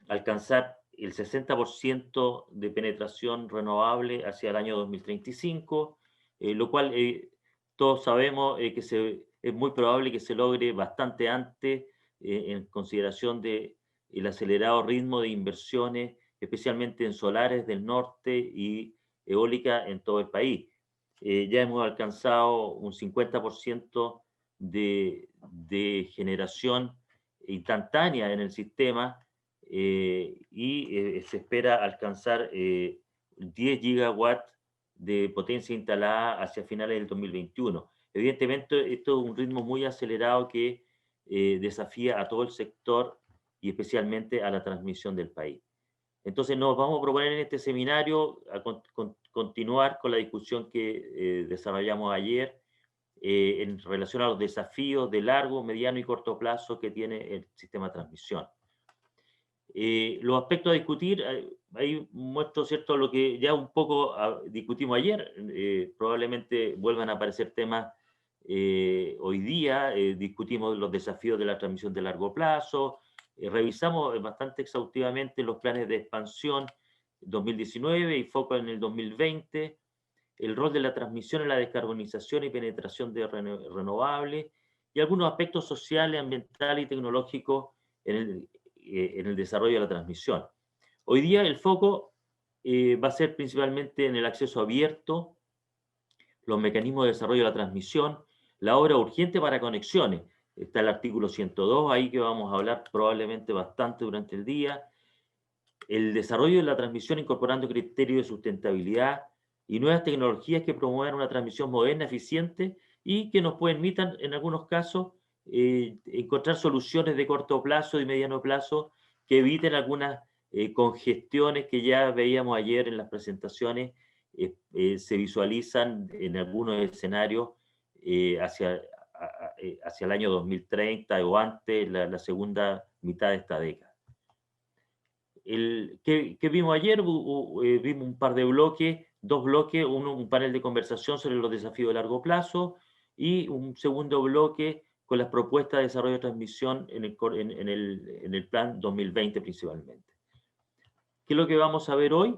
alcanzar el 60% de penetración renovable hacia el año 2035, lo cual todos sabemos que es muy probable que se logre bastante antes en consideración de el acelerado ritmo de inversiones, especialmente en solares del norte y eólica en todo el país. Ya hemos alcanzado un 50% de generación instantánea en el sistema y se espera alcanzar 10 gigawatts de potencia instalada hacia finales del 2021. Evidentemente, esto es un ritmo muy acelerado que desafía a todo el sector y especialmente a la transmisión del país. Entonces, nos vamos a proponer en este seminario a continuar con la discusión que desarrollamos ayer en relación a los desafíos de largo, mediano y corto plazo que tiene el sistema de transmisión. Los aspectos a discutir, ahí muestro, ¿cierto?, lo que ya un poco discutimos ayer. Probablemente vuelvan a aparecer temas hoy día. Discutimos los desafíos de la transmisión de largo plazo. Revisamos bastante exhaustivamente los planes de expansión 2019 y foco en el 2020. El rol de la transmisión en la descarbonización y penetración de renovables y algunos aspectos sociales, ambientales y tecnológicos en el desarrollo de la transmisión. Hoy día el foco va a ser principalmente en el acceso abierto, los mecanismos de desarrollo de la transmisión, la obra urgente para conexiones. Está el artículo 102 ahí que vamos a hablar probablemente bastante durante el día. El desarrollo de la transmisión incorporando criterios de sustentabilidad y nuevas tecnologías que promuevan una transmisión moderna, eficiente y que nos permitan, en algunos casos, encontrar soluciones de corto plazo y mediano plazo que eviten algunas congestiones que ya veíamos ayer en las presentaciones, se visualizan en algunos escenarios hacia el año 2030 o antes, la segunda mitad de esta década. ¿Qué vimos ayer? Vimos un par de bloques, dos bloques, un panel de conversación sobre los desafíos de largo plazo y un segundo bloque con las propuestas de desarrollo de transmisión en el plan 2020 principalmente. ¿Qué es lo que vamos a ver hoy?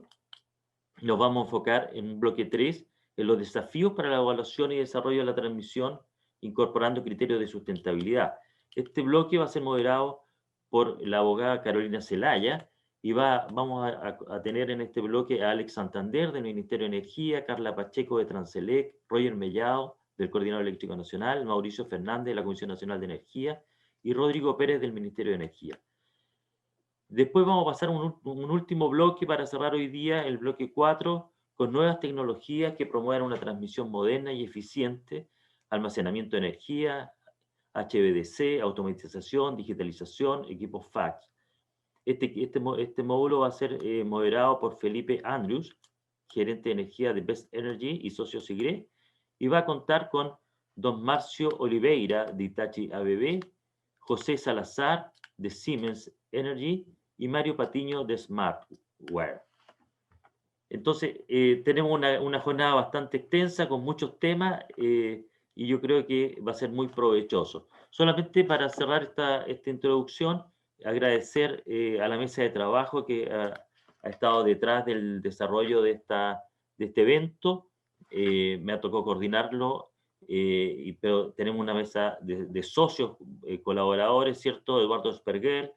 Nos vamos a enfocar en un bloque 3, en los desafíos para la evaluación y desarrollo de la transmisión, incorporando criterios de sustentabilidad. Este bloque va a ser moderado por la abogada Carolina Zelaya, y vamos a tener en este bloque a Alex Santander del Ministerio de Energía, Carla Pacheco de Transelec, Roger Mellado del Coordinador Eléctrico Nacional, Mauricio Fernández de la Comisión Nacional de Energía y Rodrigo Pérez del Ministerio de Energía. Después vamos a pasar a un último bloque para cerrar hoy día, el bloque 4, con nuevas tecnologías que promuevan una transmisión moderna y eficiente, almacenamiento de energía, HVDC, automatización, digitalización, equipos fax. Este módulo va a ser moderado por Felipe Andrews, gerente de energía de Best Energy y socio SIGRE, y va a contar con don Marcio Oliveira de Hitachi ABB, José Salazar de Siemens Energy y Mario Patiño de Smartware. Entonces, tenemos una jornada bastante extensa con muchos temas y yo creo que va a ser muy provechoso. Solamente para cerrar esta introducción, agradecer a la mesa de trabajo que ha estado detrás del desarrollo de este evento. Me ha tocado coordinarlo, pero tenemos una mesa de socios, colaboradores, ¿cierto? Eduardo Sperger,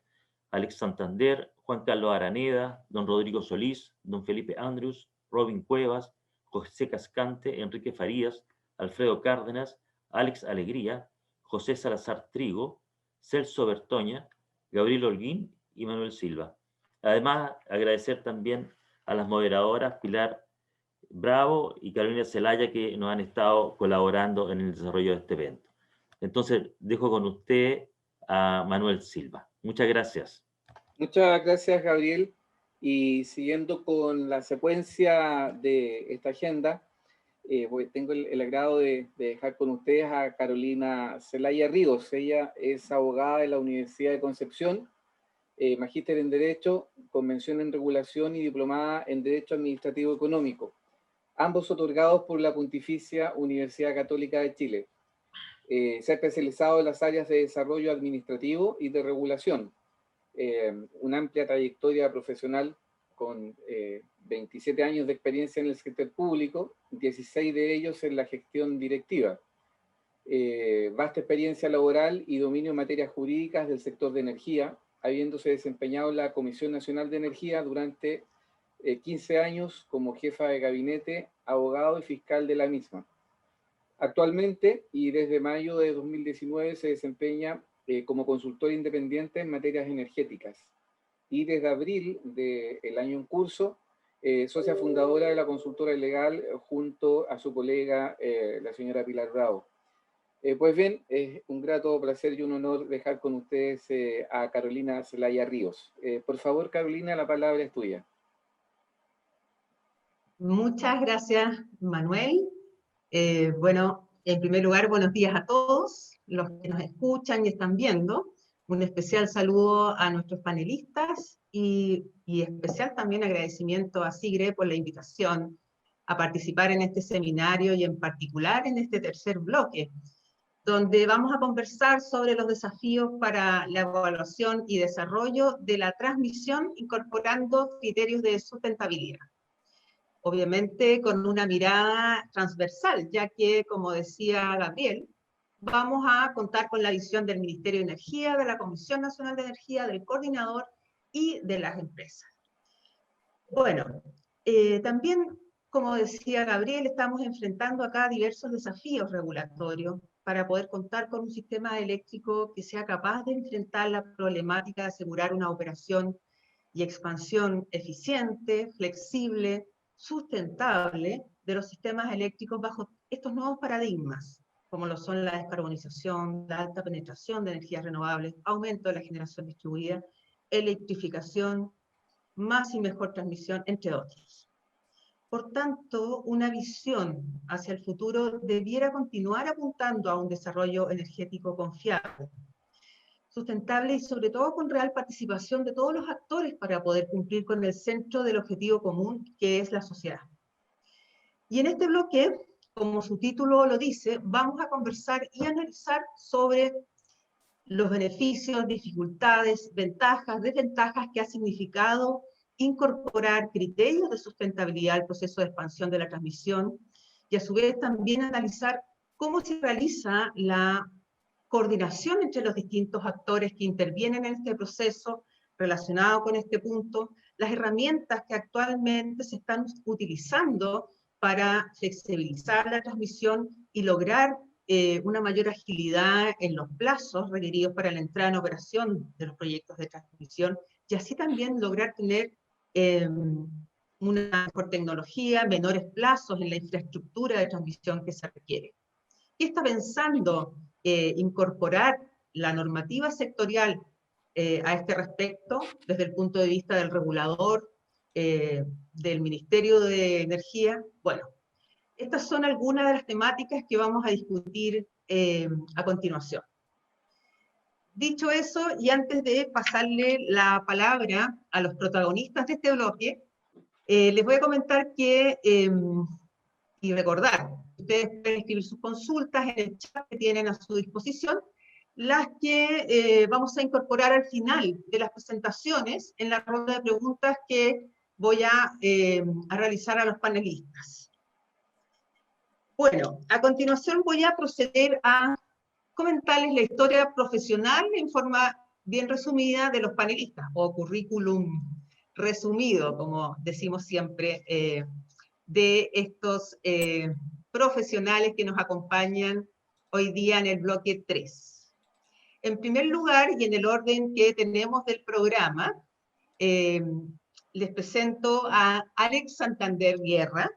Alex Santander, Juan Carlos Araneda, don Rodrigo Solís, don Felipe Andrews, Robin Cuevas, José Cascante, Enrique Farías, Alfredo Cárdenas, Alex Alegría, José Salazar Trigo, Celso Bertoña, Gabriel Holguín y Manuel Silva. Además, agradecer también a las moderadoras Pilar Bravo y Carolina Zelaya que nos han estado colaborando en el desarrollo de este evento. Entonces, dejo con usted a Manuel Silva. Muchas gracias. Muchas gracias, Gabriel. Y siguiendo con la secuencia de esta agenda, tengo el agrado de dejar con ustedes a Carolina Zelaya Ríos. Ella es abogada de la Universidad de Concepción, magíster en Derecho, convención en Regulación y diplomada en Derecho Administrativo Económico, ambos otorgados por la Pontificia Universidad Católica de Chile. Se ha especializado en las áreas de desarrollo administrativo y de regulación. una amplia trayectoria profesional con 27 años de experiencia en el sector público, 16 de ellos en la gestión directiva. Vasta experiencia laboral y dominio en materias jurídicas del sector de energía, habiéndose desempeñado en la Comisión Nacional de Energía durante 15 años como jefa de gabinete, abogado y fiscal de la misma. Actualmente, y desde mayo de 2019, se desempeña como consultor independiente en materias energéticas. Y desde abril del año en curso, socia fundadora de la consultora legal junto a su colega, la señora Pilar Bravo. Pues bien, es un grato placer y un honor dejar con ustedes a Carolina Zelaya Ríos. Por favor, Carolina, la palabra es tuya. Muchas gracias, Manuel. Bueno, en primer lugar, buenos días a todos los que nos escuchan y están viendo. Un especial saludo a nuestros panelistas y especial también agradecimiento a SIGRE por la invitación a participar en este seminario y en particular en este tercer bloque, donde vamos a conversar sobre los desafíos para la evaluación y desarrollo de la transmisión incorporando criterios de sustentabilidad. Obviamente con una mirada transversal, ya que, como decía Gabriel, vamos a contar con la visión del Ministerio de Energía, de la Comisión Nacional de Energía, del coordinador y de las empresas. Bueno, también, como decía Gabriel, estamos enfrentando acá diversos desafíos regulatorios para poder contar con un sistema eléctrico que sea capaz de enfrentar la problemática de asegurar una operación y expansión eficiente, flexible, sustentable de los sistemas eléctricos bajo estos nuevos paradigmas, como lo son la descarbonización, la alta penetración de energías renovables, aumento de la generación distribuida, electrificación, más y mejor transmisión, entre otros. Por tanto, una visión hacia el futuro debiera continuar apuntando a un desarrollo energético confiable, sustentable y sobre todo con real participación de todos los actores para poder cumplir con el centro del objetivo común que es la sociedad. Y en este bloque, como su título lo dice, vamos a conversar y analizar sobre los beneficios, dificultades, ventajas, desventajas que ha significado incorporar criterios de sustentabilidad al proceso de expansión de la transmisión y a su vez también analizar cómo se realiza la coordinación entre los distintos actores que intervienen en este proceso relacionado con este punto, las herramientas que actualmente se están utilizando para flexibilizar la transmisión y lograr una mayor agilidad en los plazos requeridos para la entrada en operación de los proyectos de transmisión y así también lograr tener una mejor tecnología, menores plazos en la infraestructura de transmisión que se requiere. ¿Qué está pensando incorporar la normativa sectorial a este respecto desde el punto de vista del regulador, del Ministerio de Energía? Bueno, estas son algunas de las temáticas que vamos a discutir a continuación. Dicho eso, y antes de pasarle la palabra a los protagonistas de este bloque, les voy a comentar que, y recordar, ustedes pueden escribir sus consultas en el chat que tienen a su disposición, las que vamos a incorporar al final de las presentaciones en la ronda de preguntas que voy a realizar a los panelistas. Bueno, a continuación voy a proceder a comentarles la historia profesional en forma bien resumida de los panelistas, o currículum resumido, como decimos siempre, de estos profesionales que nos acompañan hoy día en el bloque 3. En primer lugar, y en el orden que tenemos del programa, les presento a Alex Santander Guerra,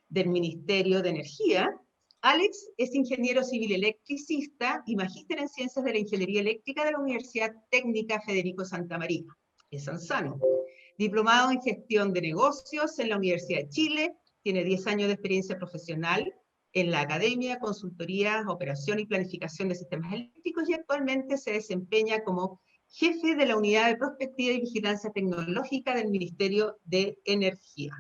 del Ministerio de Energía. Alex es ingeniero civil electricista y magíster en Ciencias de la Ingeniería Eléctrica de la Universidad Técnica Federico Santa María, en Sansano. Diplomado en Gestión de Negocios en la Universidad de Chile, tiene 10 años de experiencia profesional en la academia, consultoría, operación y planificación de sistemas eléctricos y actualmente se desempeña como jefe de la Unidad de Prospectiva y Vigilancia Tecnológica del Ministerio de Energía.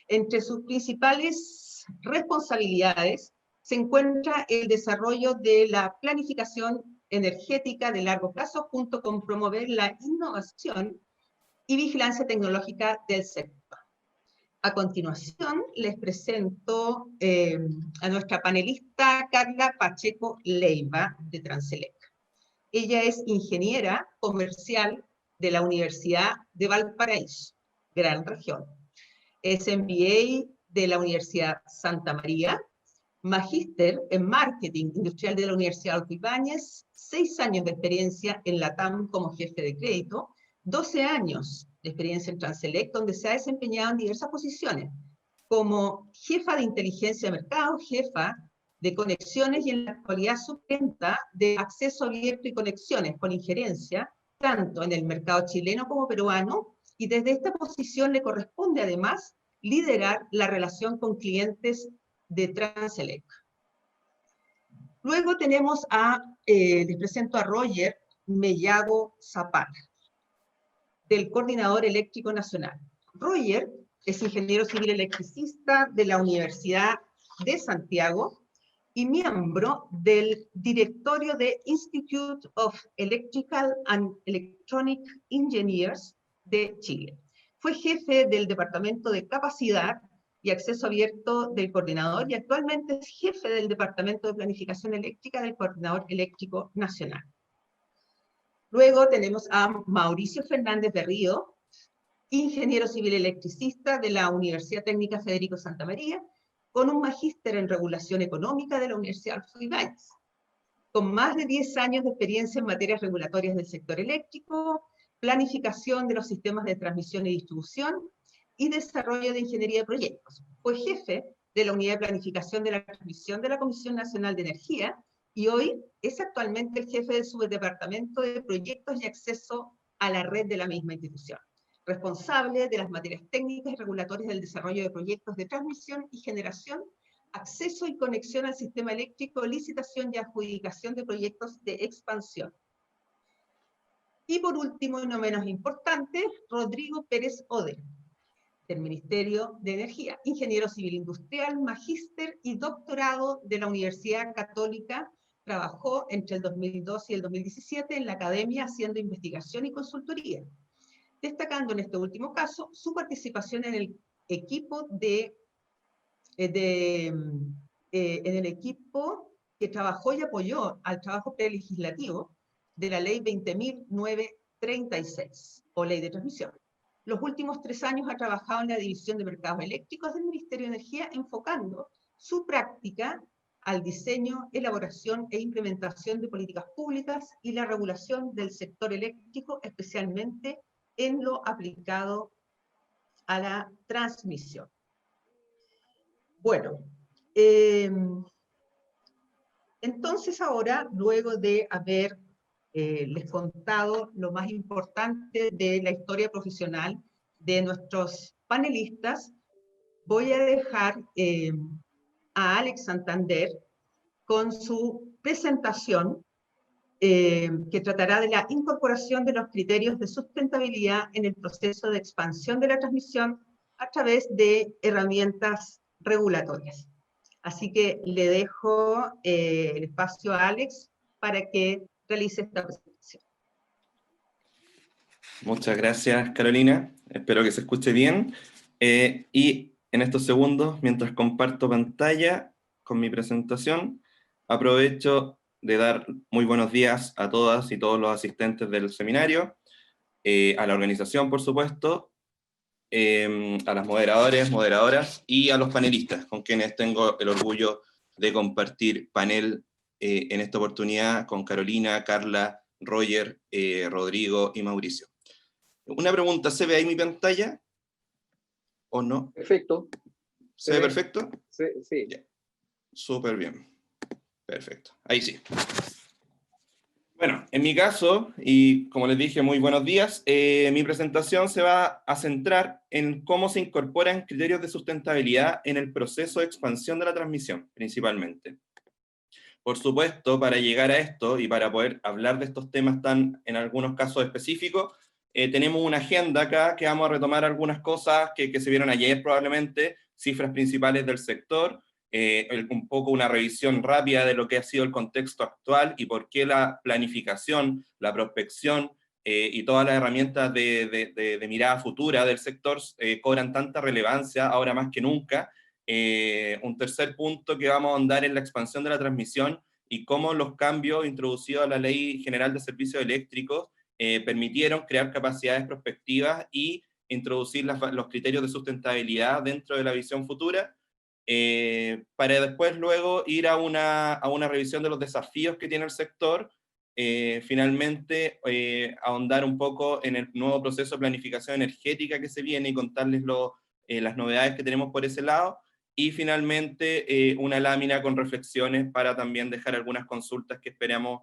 Entre sus principales responsabilidades se encuentra el desarrollo de la planificación energética de largo plazo, junto con promover la innovación y vigilancia tecnológica del sector. A continuación, les presento a nuestra panelista Carla Pacheco Leiva, de Transelec. Ella es ingeniera comercial de la Universidad de Valparaíso, Gran Región. Es MBA de la Universidad Santa María, magíster en marketing industrial de la Universidad Adolfo Ibáñez, 6 años de experiencia en la TAM como jefe de crédito, 12 años de experiencia en Transelec, donde se ha desempeñado en diversas posiciones, como jefa de inteligencia de mercado, jefa de conexiones y en la actualidad suplenta de acceso abierto y conexiones con injerencia, tanto en el mercado chileno como peruano, y desde esta posición le corresponde además liderar la relación con clientes de Transelec. Luego tenemos les presento a Roger Mellado Zapata, del Coordinador Eléctrico Nacional. Roger es ingeniero civil electricista de la Universidad de Santiago y miembro del directorio de Institute of Electrical and Electronic Engineers de Chile. Fue jefe del Departamento de Capacidad y Acceso Abierto del Coordinador y actualmente es jefe del Departamento de Planificación Eléctrica del Coordinador Eléctrico Nacional. Luego tenemos a Mauricio Fernández de Río, ingeniero civil electricista de la Universidad Técnica Federico Santa María, con un magíster en regulación económica de la Universidad Adolfo Ibáñez, con más de 10 años de experiencia en materias regulatorias del sector eléctrico, planificación de los sistemas de transmisión y distribución y desarrollo de ingeniería de proyectos. Fue jefe de la unidad de planificación de la transmisión de la Comisión Nacional de Energía y hoy es actualmente el jefe de su departamento de proyectos y acceso a la red de la misma institución, responsable de las materias técnicas y regulatorias del desarrollo de proyectos de transmisión y generación, acceso y conexión al sistema eléctrico, licitación y adjudicación de proyectos de expansión. Y por último, y no menos importante, Rodrigo Pérez Oder, del Ministerio de Energía, ingeniero civil industrial, magíster y doctorado de la Universidad Católica. Trabajó entre el 2002 y el 2017 en la academia haciendo investigación y consultoría, destacando en este último caso su participación en el equipo en el equipo que trabajó y apoyó al trabajo prelegislativo de la Ley 20.936, o Ley de Transmisión. Los últimos 3 años ha trabajado en la División de Mercados Eléctricos del Ministerio de Energía, enfocando su práctica al diseño, elaboración e implementación de políticas públicas y la regulación del sector eléctrico, especialmente en lo aplicado a la transmisión. Bueno, entonces ahora, luego de haber les contado lo más importante de la historia profesional de nuestros panelistas, voy a dejar a Alex Santander con su presentación que tratará de la incorporación de los criterios de sustentabilidad en el proceso de expansión de la transmisión a través de herramientas regulatorias. Así que le dejo el espacio a Alex para que realice esta presentación. Muchas gracias, Carolina. Espero que se escuche bien. Y en estos segundos, mientras comparto pantalla con mi presentación, aprovecho de dar muy buenos días a todas y todos los asistentes del seminario, a la organización, por supuesto, a las moderadores, moderadoras y a los panelistas, con quienes tengo el orgullo de compartir panel en esta oportunidad con Carolina, Carla, Roger, Rodrigo y Mauricio. Una pregunta, ¿se ve ahí mi pantalla o no? Perfecto. ¿Se ve perfecto? Sí. Sí. Ya. Súper bien. Perfecto. Ahí sí. Bueno, en mi caso, y como les dije, muy buenos días, mi presentación se va a centrar en cómo se incorporan criterios de sustentabilidad en el proceso de expansión de la transmisión, principalmente. Por supuesto, para llegar a esto y para poder hablar de estos temas tan, en algunos casos específicos, tenemos una agenda acá que vamos a retomar algunas cosas que se vieron ayer probablemente, cifras principales del sector, un poco una revisión rápida de lo que ha sido el contexto actual y por qué la planificación, la prospección y todas las herramientas de mirada futura del sector cobran tanta relevancia ahora más que nunca. Un tercer punto que vamos a ahondar en la expansión de la transmisión y cómo los cambios introducidos a la Ley General de Servicios Eléctricos permitieron crear capacidades prospectivas y introducir los criterios de sustentabilidad dentro de la visión futura, para después luego ir a una revisión de los desafíos que tiene el sector, finalmente ahondar un poco en el nuevo proceso de planificación energética que se viene y contarles las novedades que tenemos por ese lado, y finalmente una lámina con reflexiones para también dejar algunas consultas que esperamos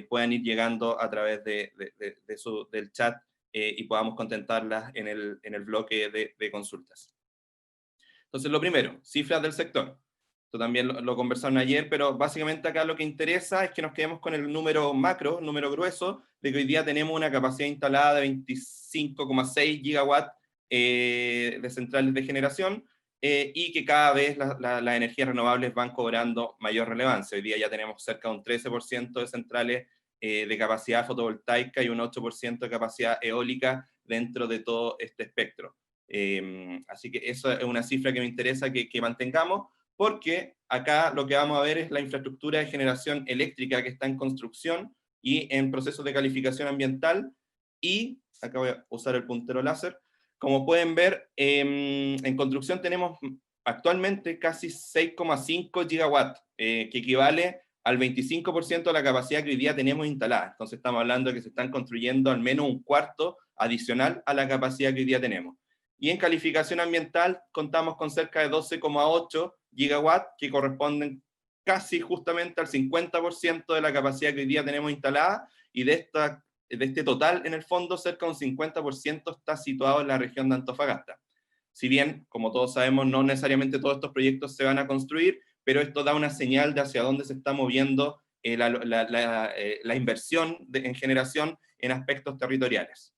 puedan ir llegando a través del chat y podamos contestarlas en el bloque de consultas. Entonces, lo primero, cifras del sector. Esto también lo conversaron ayer, pero básicamente acá lo que interesa es que nos quedemos con el número macro, el número grueso, de que hoy día tenemos una capacidad instalada de 25,6 gigawatts de centrales de generación, y que cada vez las energías renovables van cobrando mayor relevancia. Hoy día ya tenemos cerca de un 13% de centrales de capacidad fotovoltaica y un 8% de capacidad eólica dentro de todo este espectro. Así que eso es una cifra que me interesa que mantengamos, porque acá lo que vamos a ver es la infraestructura de generación eléctrica que está en construcción y en procesos de calificación ambiental, y acá voy a usar el puntero láser. Como pueden ver, en construcción tenemos actualmente casi 6,5 gigawatts, que equivale al 25% de la capacidad que hoy día tenemos instalada. Entonces estamos hablando de que se están construyendo al menos un cuarto adicional a la capacidad que hoy día tenemos. Y en calificación ambiental contamos con cerca de 12,8 gigawatts, que corresponden casi justamente al 50% de la capacidad que hoy día tenemos instalada, y de este total, en el fondo, cerca de un 50% está situado en la región de Antofagasta. Si bien, como todos sabemos, no necesariamente todos estos proyectos se van a construir, pero esto da una señal de hacia dónde se está moviendo la inversión en generación en aspectos territoriales.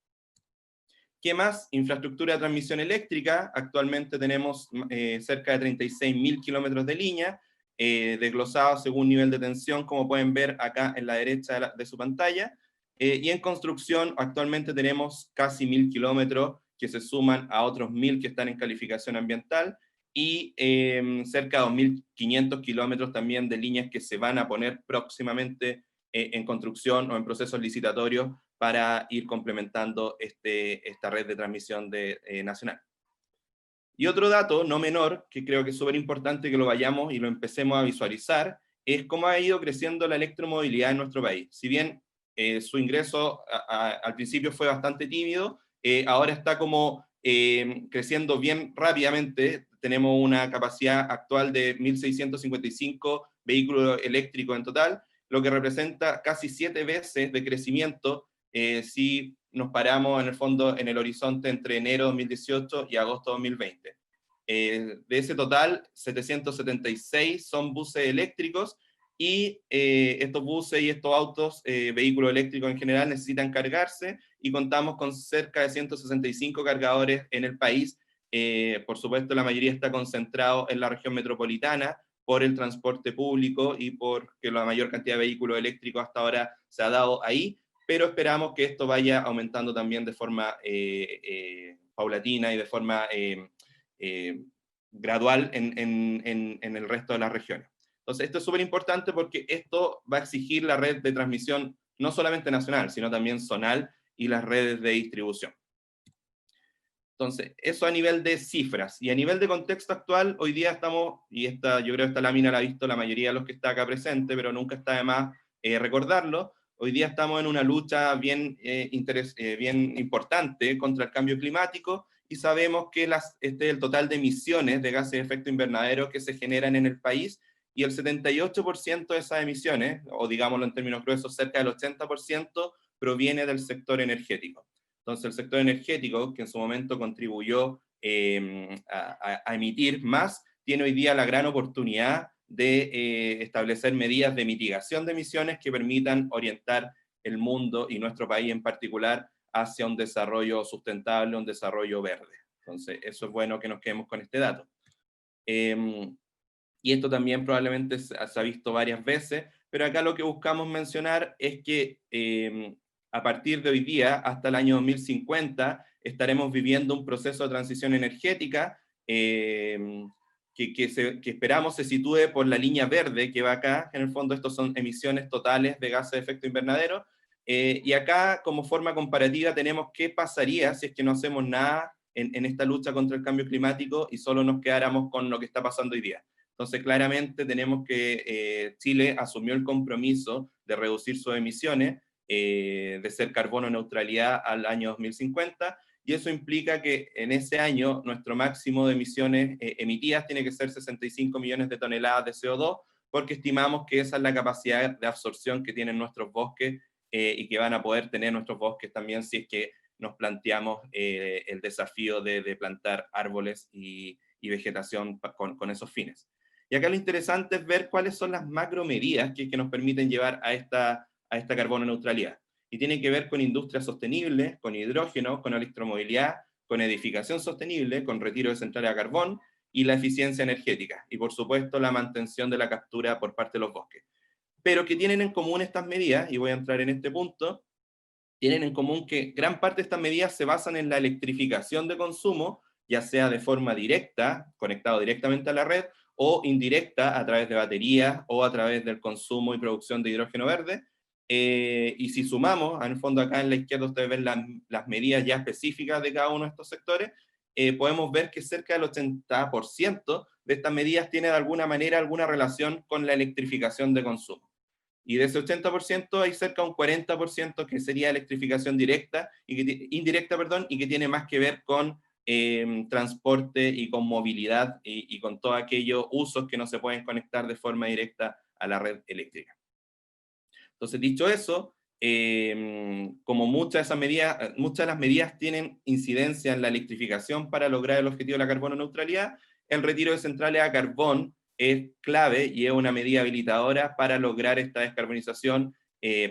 ¿Qué más? Infraestructura de transmisión eléctrica. Actualmente tenemos cerca de 36.000 kilómetros de línea, desglosados según nivel de tensión, como pueden ver acá en la derecha de su pantalla. Y en construcción actualmente tenemos casi 1.000 kilómetros, que se suman a otros 1.000 que están en calificación ambiental, y cerca de 2.500 kilómetros también de líneas que se van a poner próximamente en construcción o en procesos licitatorios para ir complementando esta red de transmisión nacional. Y otro dato no menor, que creo que es súper importante que lo vayamos y lo empecemos a visualizar, es cómo ha ido creciendo la electromovilidad en nuestro país. Si bien su ingreso al principio fue bastante tímido, ahora está como creciendo bien rápidamente. Tenemos una capacidad actual de 1.655 vehículos eléctricos en total, lo que representa casi 7 veces de crecimiento si nos paramos en el fondo en el horizonte entre enero 2018 y agosto 2020. De ese total, 776 son buses eléctricos, y estos buses y estos autos, vehículos eléctricos en general, necesitan cargarse, y contamos con cerca de 165 cargadores en el país. Por supuesto, la mayoría está concentrado en la región metropolitana por el transporte público y porque la mayor cantidad de vehículos eléctricos hasta ahora se ha dado ahí, pero esperamos que esto vaya aumentando también de forma paulatina y de forma gradual en el resto de las regiones. Entonces, esto es súper importante porque esto va a exigir la red de transmisión no solamente nacional, sino también zonal y las redes de distribución. Entonces, eso a nivel de cifras. Y a nivel de contexto actual, hoy día estamos, y yo creo que esta lámina la ha visto la mayoría de los que está acá presente, pero nunca está de más recordarlo. Hoy día estamos en una lucha bien importante contra el cambio climático, y sabemos que el total de emisiones de gases de efecto invernadero que se generan en el país, y el 78% de esas emisiones, o digámoslo en términos gruesos, cerca del 80%, proviene del sector energético. Entonces, el sector energético, que en su momento contribuyó a emitir más, tiene hoy día la gran oportunidad de establecer medidas de mitigación de emisiones que permitan orientar el mundo, y nuestro país en particular, hacia un desarrollo sustentable, un desarrollo verde. Entonces, eso es bueno que nos quedemos con este dato. y esto también probablemente se ha visto varias veces, pero acá lo que buscamos mencionar es que a partir de hoy día, hasta el año 2050, estaremos viviendo un proceso de transición energética que esperamos se sitúe por la línea verde que va acá. En el fondo, estos son emisiones totales de gases de efecto invernadero, y acá, como forma comparativa, tenemos qué pasaría si es que no hacemos nada en esta lucha contra el cambio climático y solo nos quedáramos con lo que está pasando hoy día. Entonces, claramente tenemos que Chile asumió el compromiso de reducir sus emisiones, de ser carbono neutralidad al año 2050, y eso implica que en ese año nuestro máximo de emisiones emitidas tiene que ser 65 millones de toneladas de CO2, porque estimamos que esa es la capacidad de absorción que tienen nuestros bosques y que van a poder tener nuestros bosques también si es que nos planteamos el desafío de plantar árboles y vegetación con esos fines. Y acá lo interesante es ver cuáles son las macromedidas que nos permiten llevar a esta carbono neutralidad. Y tiene que ver con industria sostenible, con hidrógeno, con electromovilidad, con edificación sostenible, con retiro de centrales a carbón y la eficiencia energética. Y por supuesto la mantención de la captura por parte de los bosques. Pero que tienen en común estas medidas, y voy a entrar en este punto, tienen en común que gran parte de estas medidas se basan en la electrificación de consumo, ya sea de forma directa, conectado directamente a la red, o indirecta a través de baterías o a través del consumo y producción de hidrógeno verde. Y si sumamos, en el fondo acá en la izquierda ustedes ven las medidas ya específicas de cada uno de estos sectores, podemos ver que cerca del 80% de estas medidas tiene de alguna manera alguna relación con la electrificación de consumo. Y de ese 80% hay cerca de un 40% que sería electrificación indirecta, y que tiene más que ver con transporte y con movilidad y con todos aquellos usos que no se pueden conectar de forma directa a la red eléctrica. Entonces, dicho eso, como muchas de las medidas tienen incidencia en la electrificación para lograr el objetivo de la carbono neutralidad, el retiro de centrales a carbón es clave y es una medida habilitadora para lograr esta descarbonización,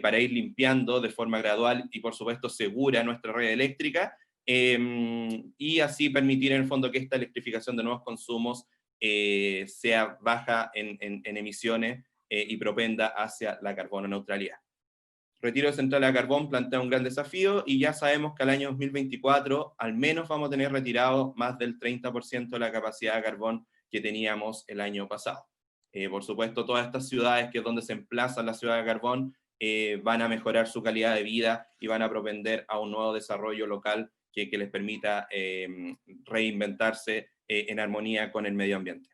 para ir limpiando de forma gradual y por supuesto segura nuestra red eléctrica, y así permitir en el fondo que esta electrificación de nuevos consumos sea baja en emisiones y propenda hacia la carbono neutralidad. Retiro de centrales a carbón plantea un gran desafío y ya sabemos que al año 2024 al menos vamos a tener retirado más del 30% de la capacidad de carbón que teníamos el año pasado. Por supuesto, todas estas ciudades que es donde se emplazan las ciudades de carbón van a mejorar su calidad de vida y van a propender a un nuevo desarrollo local que les permita reinventarse en armonía con el medio ambiente.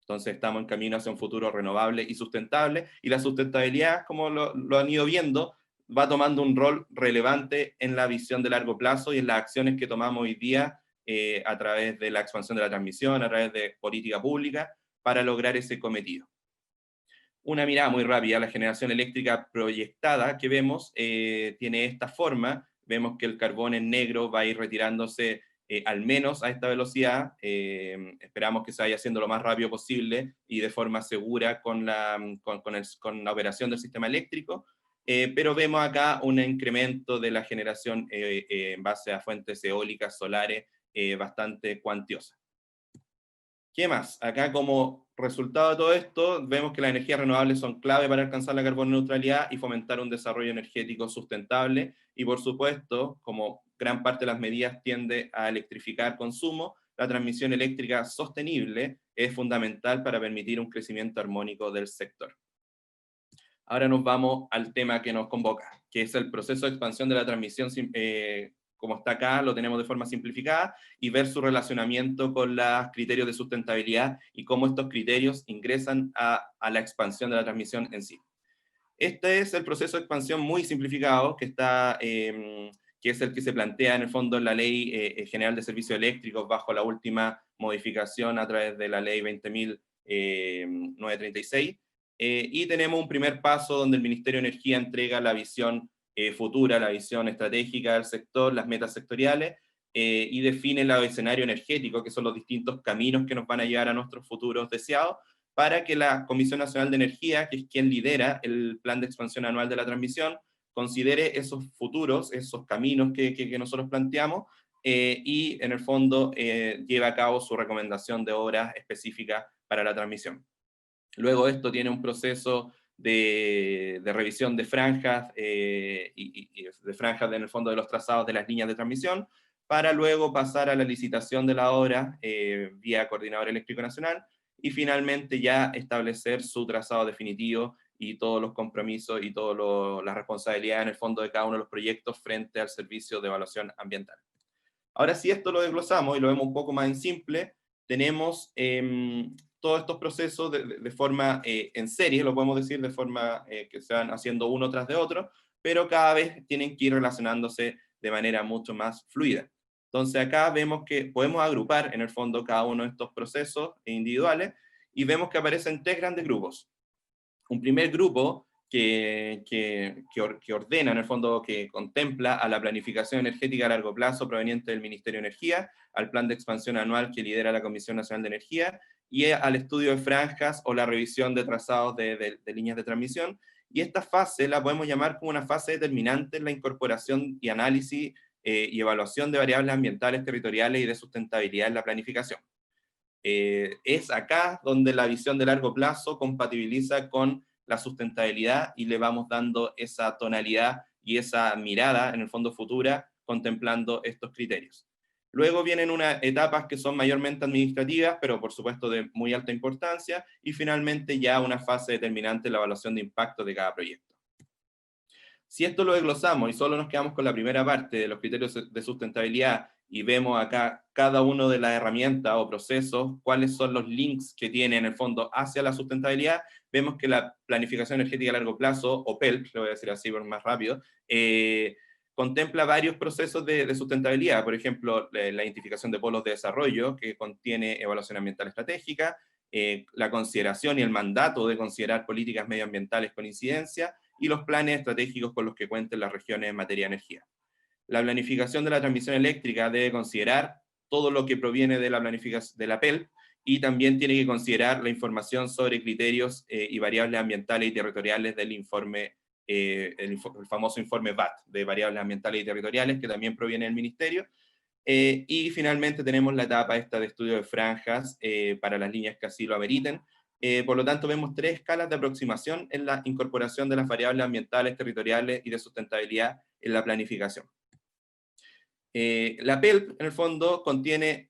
Entonces estamos en camino hacia un futuro renovable y sustentable, y la sustentabilidad, como lo han ido viendo, va tomando un rol relevante en la visión de largo plazo y en las acciones que tomamos hoy día a través de la expansión de la transmisión, a través de política pública, para lograr ese cometido. Una mirada muy rápida, la generación eléctrica proyectada que vemos tiene esta forma. Vemos que el carbón en negro va a ir retirándose al menos a esta velocidad. Esperamos que se vaya haciendo lo más rápido posible y de forma segura con la operación del sistema eléctrico, pero vemos acá un incremento de la generación en base a fuentes eólicas, solares, bastante cuantiosa. ¿Qué más? Acá como resultado de todo esto, vemos que las energías renovables son clave para alcanzar la carbono neutralidad y fomentar un desarrollo energético sustentable, y por supuesto, como gran parte de las medidas tiende a electrificar consumo, la transmisión eléctrica sostenible es fundamental para permitir un crecimiento armónico del sector. Ahora nos vamos al tema que nos convoca, que es el proceso de expansión de la transmisión, como está acá, lo tenemos de forma simplificada, y ver su relacionamiento con los criterios de sustentabilidad y cómo estos criterios ingresan a la expansión de la transmisión en sí. Este es el proceso de expansión muy simplificado que es el que se plantea en el fondo en la Ley General de Servicios Eléctricos bajo la última modificación a través de la Ley 20.936, y tenemos un primer paso donde el Ministerio de Energía entrega la visión futura, la visión estratégica del sector, las metas sectoriales, y define el escenario energético, que son los distintos caminos que nos van a llevar a nuestros futuros deseados, para que la Comisión Nacional de Energía, que es quien lidera el plan de expansión anual de la transmisión, considere esos futuros, esos caminos que nosotros planteamos, y en el fondo lleve a cabo su recomendación de obras específicas para la transmisión. Luego esto tiene un proceso de revisión de franjas, y de franjas en el fondo de los trazados de las líneas de transmisión, para luego pasar a la licitación de la obra vía Coordinador Eléctrico Nacional, y finalmente ya establecer su trazado definitivo y todos los compromisos y todas las responsabilidades en el fondo de cada uno de los proyectos frente al Servicio de Evaluación Ambiental. Ahora, si esto lo desglosamos y lo vemos un poco más en simple, tenemos todos estos procesos de forma en serie, lo podemos decir de forma que se van haciendo uno tras de otro, pero cada vez tienen que ir relacionándose de manera mucho más fluida. Entonces acá vemos que podemos agrupar en el fondo cada uno de estos procesos individuales y vemos que aparecen tres grandes grupos. Un primer grupo que ordena, en el fondo, que contempla a la planificación energética a largo plazo proveniente del Ministerio de Energía, al plan de expansión anual que lidera la Comisión Nacional de Energía, y al estudio de franjas o la revisión de trazados de líneas de transmisión. Y esta fase la podemos llamar como una fase determinante en la incorporación y análisis y evaluación de variables ambientales, territoriales y de sustentabilidad en la planificación. Es acá donde la visión de largo plazo compatibiliza con la sustentabilidad y le vamos dando esa tonalidad y esa mirada, en el fondo futura, contemplando estos criterios. Luego vienen unas etapas que son mayormente administrativas, pero por supuesto de muy alta importancia, y finalmente ya una fase determinante en la evaluación de impacto de cada proyecto. Si esto lo desglosamos y solo nos quedamos con la primera parte de los criterios de sustentabilidad y vemos acá cada uno de las herramientas o procesos, cuáles son los links que tiene en el fondo hacia la sustentabilidad, vemos que la planificación energética a largo plazo, o PELP, lo voy a decir así por más rápido, contempla varios procesos de sustentabilidad, por ejemplo, la identificación de polos de desarrollo, que contiene evaluación ambiental estratégica, la consideración y el mandato de considerar políticas medioambientales con incidencia, y los planes estratégicos con los que cuenten las regiones en materia de energía. La planificación de la transmisión eléctrica debe considerar todo lo que proviene de la planificación de la PELP, y también tiene que considerar la información sobre criterios y variables ambientales y territoriales del informe, el famoso informe VAT, de variables ambientales y territoriales, que también proviene del Ministerio. Y finalmente tenemos la etapa esta de estudio de franjas para las líneas que así lo ameriten. Por lo tanto, vemos tres escalas de aproximación en la incorporación de las variables ambientales, territoriales y de sustentabilidad en la planificación. La PELP, en el fondo, contiene,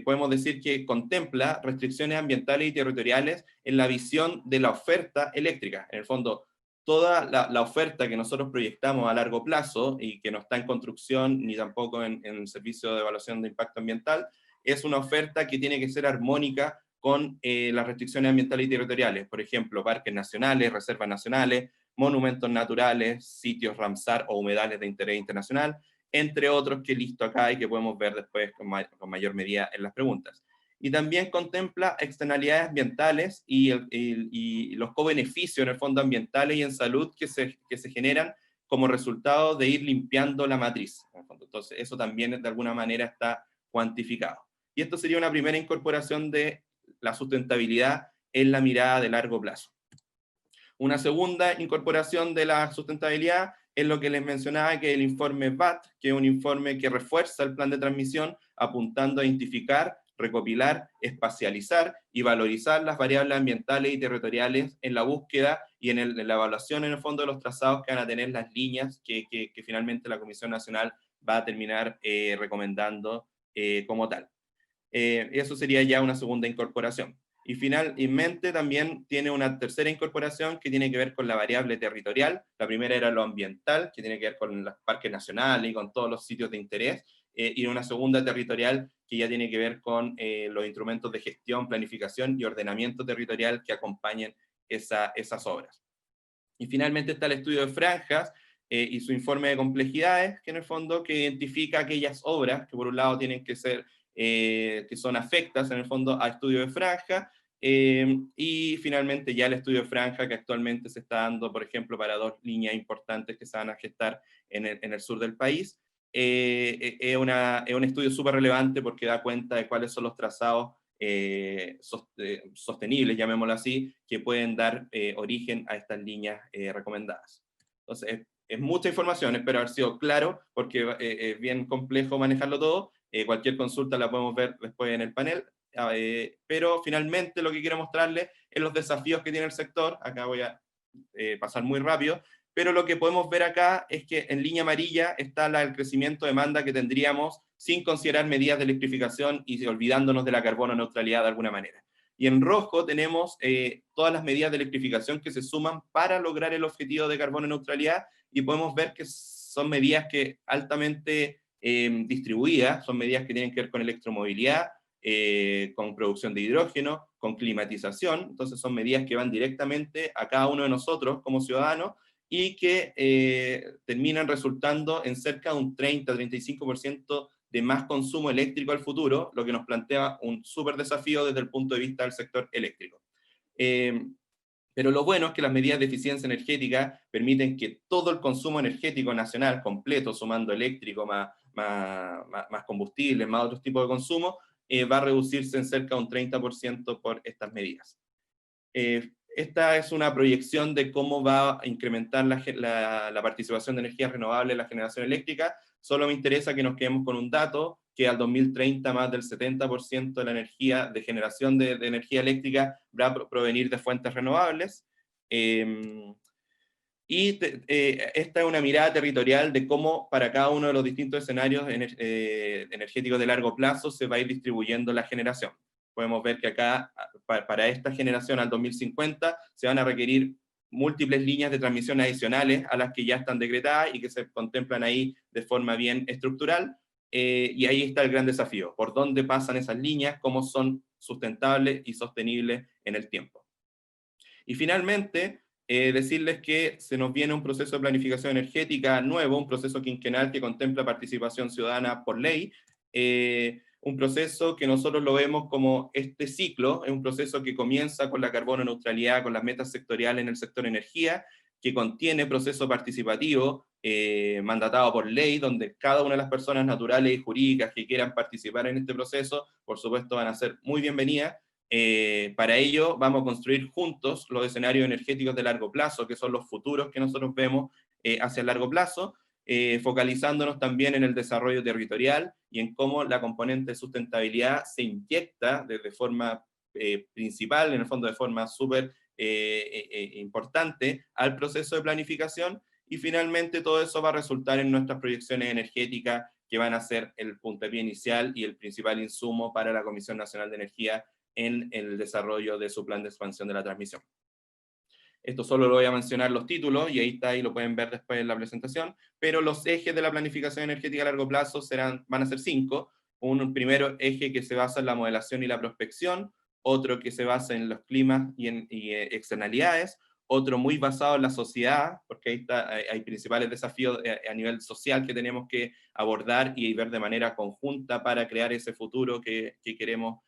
podemos decir que contempla restricciones ambientales y territoriales en la visión de la oferta eléctrica. En el fondo, toda la oferta que nosotros proyectamos a largo plazo y que no está en construcción ni tampoco en el servicio de evaluación de impacto ambiental, es una oferta que tiene que ser armónica con las restricciones ambientales y territoriales. Por ejemplo, parques nacionales, reservas nacionales, monumentos naturales, sitios Ramsar o humedales de interés internacional, entre otros que listo acá y que podemos ver después con mayor medida en las preguntas. Y también contempla externalidades ambientales y los co-beneficios en el fondo ambientales y en salud que se generan como resultado de ir limpiando la matriz. Entonces eso también de alguna manera está cuantificado. Y esto sería una primera incorporación de la sustentabilidad en la mirada de largo plazo. Una segunda incorporación de la sustentabilidad es lo que les mencionaba, que es el informe VAT, que es un informe que refuerza el plan de transmisión, apuntando a identificar, recopilar, espacializar y valorizar las variables ambientales y territoriales en la búsqueda y en la evaluación, en el fondo, de los trazados que van a tener las líneas que finalmente la Comisión Nacional va a terminar recomendando como tal. Eso sería ya una segunda incorporación. Y finalmente también tiene una tercera incorporación que tiene que ver con la variable territorial. La primera era lo ambiental, que tiene que ver con los parques nacionales y con todos los sitios de interés. Y una segunda territorial que ya tiene que ver con los instrumentos de gestión, planificación y ordenamiento territorial que acompañen esas obras. Y finalmente está el estudio de franjas y su informe de complejidades, que en el fondo que identifica aquellas obras que por un lado tienen que ser que son afectas en el fondo a estudio de franja, y finalmente ya el estudio de franja que actualmente se está dando, por ejemplo, para dos líneas importantes que se van a gestar en el sur del país. Es un estudio súper relevante porque da cuenta de cuáles son los trazados sostenibles, llamémoslo así, que pueden dar origen a estas líneas recomendadas. Entonces, es mucha información, espero haber sido claro, porque es bien complejo manejarlo todo. Cualquier consulta la podemos ver después en el panel, pero finalmente lo que quiero mostrarles en los desafíos que tiene el sector. Acá voy a pasar muy rápido, pero lo que podemos ver acá es que en línea amarilla está el crecimiento de demanda que tendríamos sin considerar medidas de electrificación y olvidándonos de la carbono neutralidad de alguna manera. Y en rojo tenemos todas las medidas de electrificación que se suman para lograr el objetivo de carbono neutralidad, y podemos ver que son medidas que altamente distribuidas, son medidas que tienen que ver con electromovilidad, con producción de hidrógeno, con climatización. Entonces son medidas que van directamente a cada uno de nosotros como ciudadanos y que terminan resultando en cerca de un 30-35% de más consumo eléctrico al futuro, lo que nos plantea un súper desafío desde el punto de vista del sector eléctrico. Pero lo bueno es que las medidas de eficiencia energética permiten que todo el consumo energético nacional completo, sumando eléctrico más combustibles, más otros tipos de consumo, va a reducirse en cerca de un 30% por estas medidas. Esta es una proyección de cómo va a incrementar la participación de energías renovables en la generación eléctrica. Solo me interesa que nos quedemos con un dato, que al 2030 más del 70% de la energía, de generación de energía eléctrica va a provenir de fuentes renovables. Esta es una mirada territorial de cómo para cada uno de los distintos escenarios energéticos de largo plazo se va a ir distribuyendo la generación. Podemos ver que acá, para esta generación al 2050, se van a requerir múltiples líneas de transmisión adicionales a las que ya están decretadas y que se contemplan ahí de forma bien estructural. Y ahí está el gran desafío, por dónde pasan esas líneas, cómo son sustentables y sostenibles en el tiempo. Y finalmente, decirles que se nos viene un proceso de planificación energética nuevo, un proceso quinquenal que contempla participación ciudadana por ley, un proceso que nosotros lo vemos como este ciclo, es un proceso que comienza con la carbono neutralidad, con las metas sectoriales en el sector energía, que contiene proceso participativo mandatado por ley, donde cada una de las personas naturales y jurídicas que quieran participar en este proceso, por supuesto, van a ser muy bienvenidas. Para ello vamos a construir juntos los escenarios energéticos de largo plazo, que son los futuros que nosotros vemos hacia el largo plazo, focalizándonos también en el desarrollo territorial y en cómo la componente de sustentabilidad se inyecta de forma principal, en el fondo de forma súper importante, al proceso de planificación, y finalmente todo eso va a resultar en nuestras proyecciones energéticas, que van a ser el puntapié inicial y el principal insumo para la Comisión Nacional de Energía en el desarrollo de su plan de expansión de la transmisión. Esto solo lo voy a mencionar los títulos, y ahí está, y lo pueden ver después en la presentación, pero los ejes de la planificación energética a largo plazo van a ser 5. Un primer eje que se basa en la modelación y la prospección, otro que se basa en los climas y externalidades, otro muy basado en la sociedad, porque ahí hay principales desafíos a nivel social que tenemos que abordar y ver de manera conjunta para crear ese futuro que queremos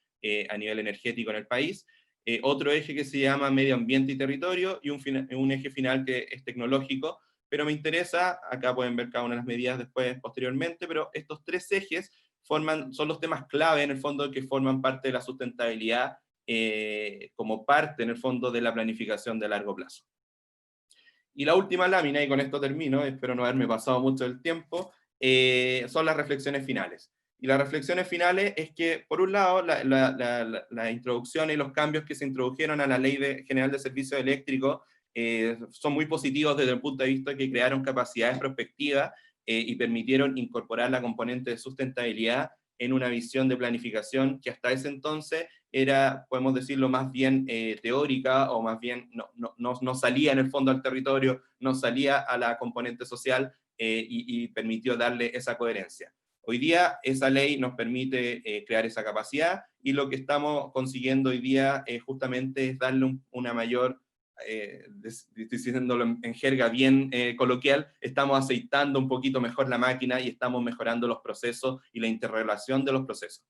a nivel energético en el país. Otro eje que se llama medio ambiente y territorio, y un eje final que es tecnológico, pero me interesa, acá pueden ver cada una de las medidas después, posteriormente, pero estos 3 ejes son los temas clave en el fondo que forman parte de la sustentabilidad como parte en el fondo de la planificación de largo plazo. Y la última lámina, y con esto termino, espero no haberme pasado mucho el tiempo, son las reflexiones finales. Y las reflexiones finales es que, por un lado, la introducción y los cambios que se introdujeron a la Ley General de Servicios Eléctricos son muy positivos desde el punto de vista de que crearon capacidades prospectivas y permitieron incorporar la componente de sustentabilidad en una visión de planificación que hasta ese entonces era, podemos decirlo, más bien teórica, o más bien no salía en el fondo al territorio, no salía a la componente social y permitió darle esa coherencia. Hoy día esa ley nos permite crear esa capacidad, y lo que estamos consiguiendo hoy día justamente es darle una mayor, diciéndolo en jerga bien coloquial, estamos aceitando un poquito mejor la máquina y estamos mejorando los procesos y la interrelación de los procesos.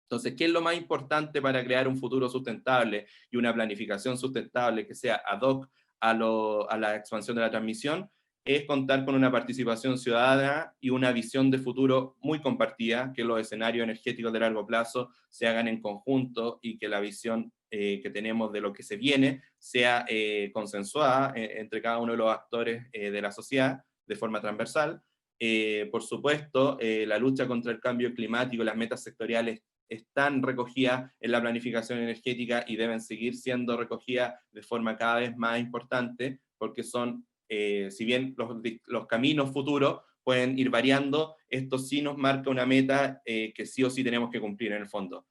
Entonces, ¿qué es lo más importante para crear un futuro sustentable y una planificación sustentable que sea ad hoc a la expansión de la transmisión? Es contar con una participación ciudadana y una visión de futuro muy compartida, que los escenarios energéticos de largo plazo se hagan en conjunto y que la visión que tenemos de lo que se viene sea consensuada entre cada uno de los actores de la sociedad de forma transversal. Por supuesto, la lucha contra el cambio climático y las metas sectoriales están recogidas en la planificación energética y deben seguir siendo recogidas de forma cada vez más importante, porque son, si bien los caminos futuros pueden ir variando, esto sí nos marca una meta que sí o sí tenemos que cumplir en el fondo.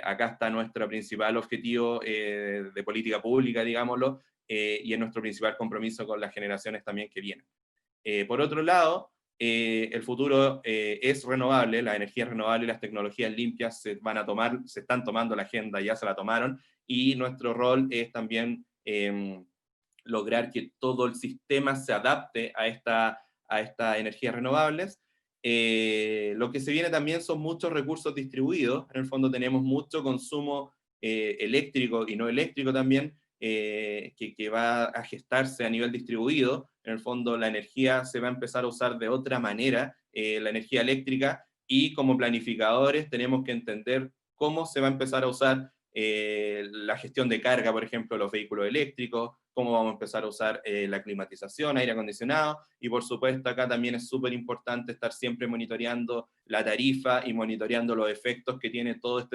Acá está nuestro principal objetivo de política pública, digámoslo, y es nuestro principal compromiso con las generaciones también que vienen. Por otro lado, el futuro es renovable, las energías renovables y las tecnologías limpias se están tomando la agenda, ya se la tomaron, y nuestro rol es también lograr que todo el sistema se adapte a estas energías renovables. Lo que se viene también son muchos recursos distribuidos, en el fondo tenemos mucho consumo eléctrico y no eléctrico también, que va a gestarse a nivel distribuido. En el fondo la energía se va a empezar a usar de otra manera, la energía eléctrica, y como planificadores tenemos que entender cómo se va a empezar a usar la gestión de carga, por ejemplo, los vehículos eléctricos, cómo vamos a empezar a usar la climatización, aire acondicionado, y por supuesto acá también es súper importante estar siempre monitoreando la tarifa y monitoreando los efectos que tiene todo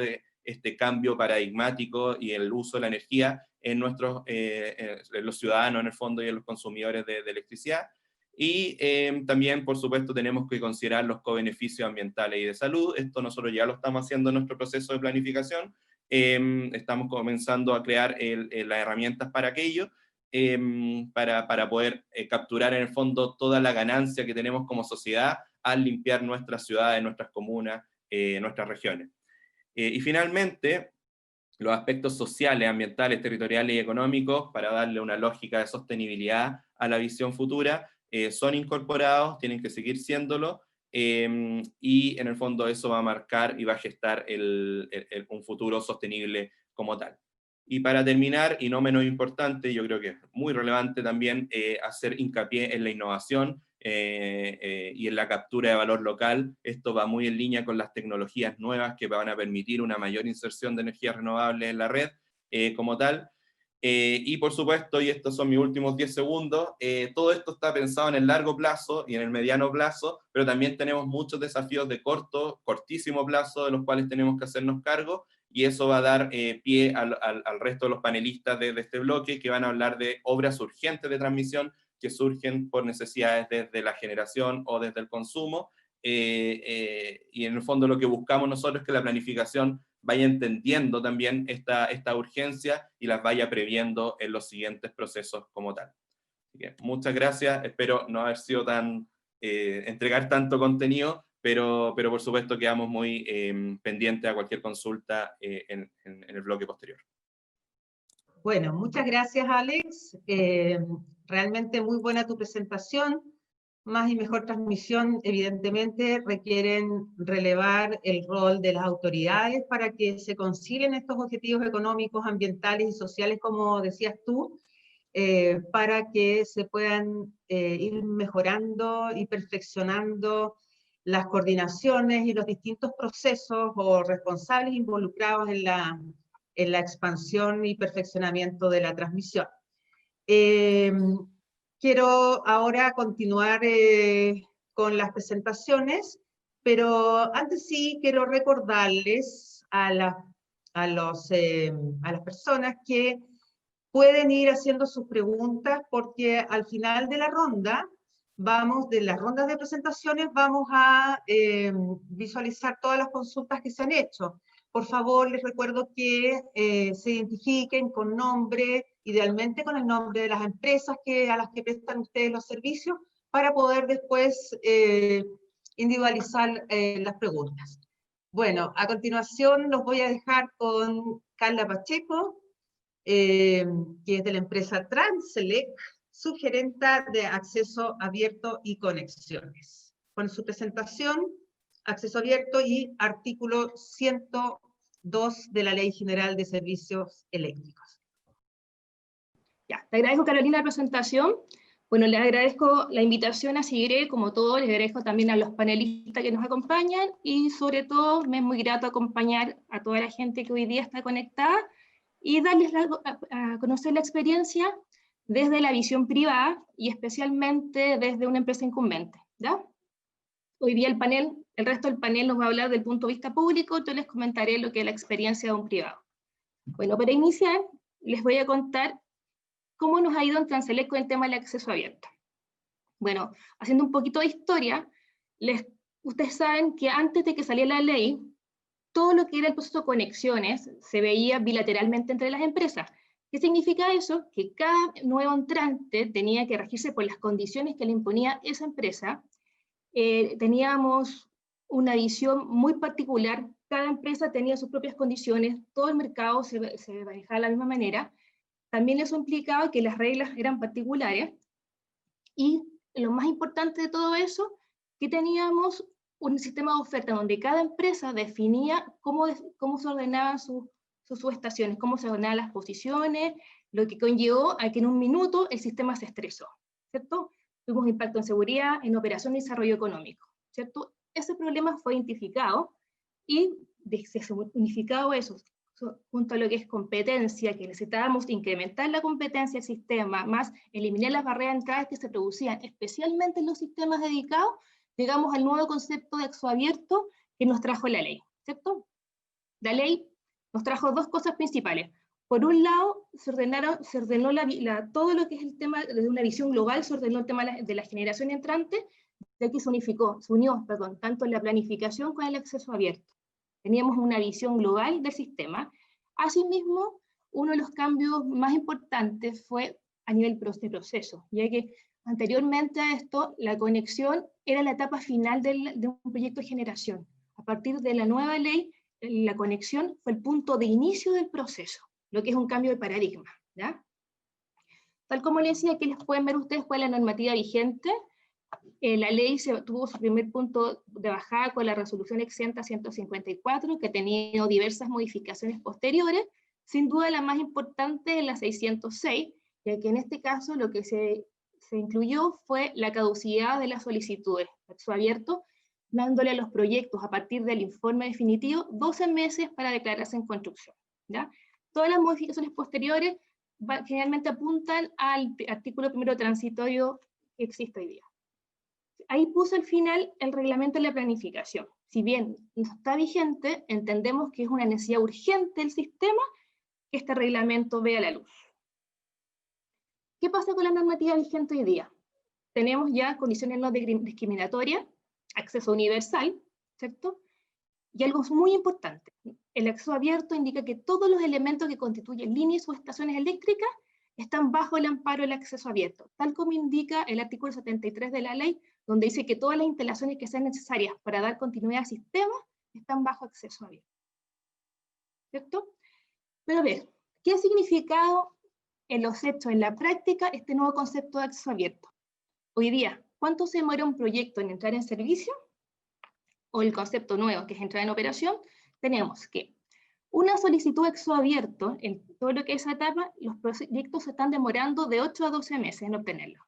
este cambio paradigmático y el uso de la energía en los ciudadanos en el fondo y en los consumidores de electricidad. Y también, por supuesto, tenemos que considerar los cobeneficios ambientales y de salud. Esto nosotros ya lo estamos haciendo en nuestro proceso de planificación. Estamos comenzando a crear las herramientas para aquello, para poder capturar en el fondo toda la ganancia que tenemos como sociedad al limpiar nuestras ciudades, nuestras comunas, nuestras regiones. Y finalmente, los aspectos sociales, ambientales, territoriales y económicos, para darle una lógica de sostenibilidad a la visión futura, son incorporados, tienen que seguir siéndolo, y en el fondo eso va a marcar y va a gestar un futuro sostenible como tal. Y para terminar, y no menos importante, yo creo que es muy relevante también hacer hincapié en la innovación y en la captura de valor local. Esto va muy en línea con las tecnologías nuevas que van a permitir una mayor inserción de energías renovables en la red como tal. Y por supuesto, y estos son mis últimos 10 segundos, todo esto está pensado en el largo plazo y en el mediano plazo, pero también tenemos muchos desafíos de cortísimo plazo, de los cuales tenemos que hacernos cargo, y eso va a dar pie al resto de los panelistas de este bloque, que van a hablar de obras urgentes de transmisión que surgen por necesidades desde la generación o desde el consumo, y en el fondo lo que buscamos nosotros es que la planificación vaya entendiendo también esta urgencia y las vaya previendo en los siguientes procesos como tal. Así que muchas gracias, espero no haber sido entregar tanto contenido, pero por supuesto quedamos muy pendientes a cualquier consulta en el bloque posterior. Bueno, muchas gracias, Alex. Realmente muy buena tu presentación. Más y mejor transmisión, evidentemente, requieren relevar el rol de las autoridades para que se concilien estos objetivos económicos, ambientales y sociales, como decías tú, para que se puedan ir mejorando y perfeccionando las coordinaciones y los distintos procesos o responsables involucrados en la expansión y perfeccionamiento de la transmisión. Quiero ahora continuar con las presentaciones, pero antes sí quiero recordarles a las personas que pueden ir haciendo sus preguntas, porque al final de la ronda, de las rondas de presentaciones, vamos a visualizar todas las consultas que se han hecho. Por favor, les recuerdo que se identifiquen con nombre, idealmente con el nombre de las empresas a las que prestan ustedes los servicios, para poder después individualizar las preguntas. Bueno, a continuación los voy a dejar con Carla Pacheco, que es de la empresa Transelec, subgerenta de acceso abierto y conexiones. Con su presentación, acceso abierto y artículo 102 de la Ley General de Servicios Eléctricos. Ya, te agradezco, Carolina, la presentación. Bueno, les agradezco la invitación a seguir, como todo, les agradezco también a los panelistas que nos acompañan, y sobre todo me es muy grato acompañar a toda la gente que hoy día está conectada y darles a conocer la experiencia desde la visión privada y especialmente desde una empresa incumbente, ¿ya? Hoy día el resto del panel nos va a hablar del punto de vista público, yo les comentaré lo que es la experiencia de un privado. Bueno, para iniciar, les voy a contar cómo nos ha ido en Transelec con el tema del acceso abierto. Bueno, haciendo un poquito de historia, ustedes saben que antes de que saliera la ley, todo lo que era el proceso de conexiones se veía bilateralmente entre las empresas. ¿Qué significa eso? Que cada nuevo entrante tenía que regirse por las condiciones que le imponía esa empresa. Teníamos una visión muy particular, cada empresa tenía sus propias condiciones, todo el mercado se manejaba de la misma manera. También eso implicaba que las reglas eran particulares, y lo más importante de todo eso, que teníamos un sistema de oferta donde cada empresa definía cómo se ordenaban sus subestaciones, cómo se ordenaban las posiciones, lo que conllevó a que en un minuto el sistema se estresó, ¿cierto? Tuvimos impacto en seguridad, en operación y desarrollo económico, ¿cierto? Ese problema fue identificado y se unificado eso, junto a lo que es competencia, que necesitábamos incrementar la competencia del sistema, más eliminar las barreras de entrada que se producían, especialmente en los sistemas dedicados, llegamos al nuevo concepto de acceso abierto que nos trajo la ley, ¿cierto? La ley nos trajo dos cosas principales. Por un lado, se ordenó todo lo que es el tema de una visión global, se ordenó el tema de la generación entrante, de que se unió, tanto en la planificación como en el acceso abierto. Teníamos una visión global del sistema. Asimismo, uno de los cambios más importantes fue a nivel de proceso, ya que anteriormente a esto, la conexión era la etapa final de un proyecto de generación. A partir de la nueva ley, la conexión fue el punto de inicio del proceso, lo que es un cambio de paradigma, ¿ya? Tal como les decía, aquí les pueden ver ustedes cuál es la normativa vigente. La ley tuvo su primer punto de bajada con la resolución exenta 154, que ha tenido diversas modificaciones posteriores. Sin duda la más importante es la 606, ya que en este caso lo que se incluyó fue la caducidad de las solicitudes, acceso abierto, dándole a los proyectos a partir del informe definitivo 12 meses para declararse en construcción, ¿ya? Todas las modificaciones posteriores generalmente apuntan al artículo primero transitorio que existe hoy día. Ahí puso al final el reglamento de la planificación. Si bien no está vigente, entendemos que es una necesidad urgente del sistema que este reglamento vea la luz. ¿Qué pasa con la normativa vigente hoy día? Tenemos ya condiciones no discriminatorias, acceso universal, ¿cierto? Y algo muy importante, el acceso abierto indica que todos los elementos que constituyen líneas o estaciones eléctricas están bajo el amparo del acceso abierto, tal como indica el artículo 73 de la ley, donde dice que todas las instalaciones que sean necesarias para dar continuidad al sistema están bajo acceso abierto. ¿Cierto? Pero a ver, ¿qué ha significado en los hechos, en la práctica, este nuevo concepto de acceso abierto? Hoy día, ¿cuánto se demora un proyecto en entrar en servicio? O el concepto nuevo, que es entrar en operación, tenemos que una solicitud de acceso abierto, en todo lo que es esa etapa, los proyectos se están demorando de 8 a 12 meses en obtenerlo.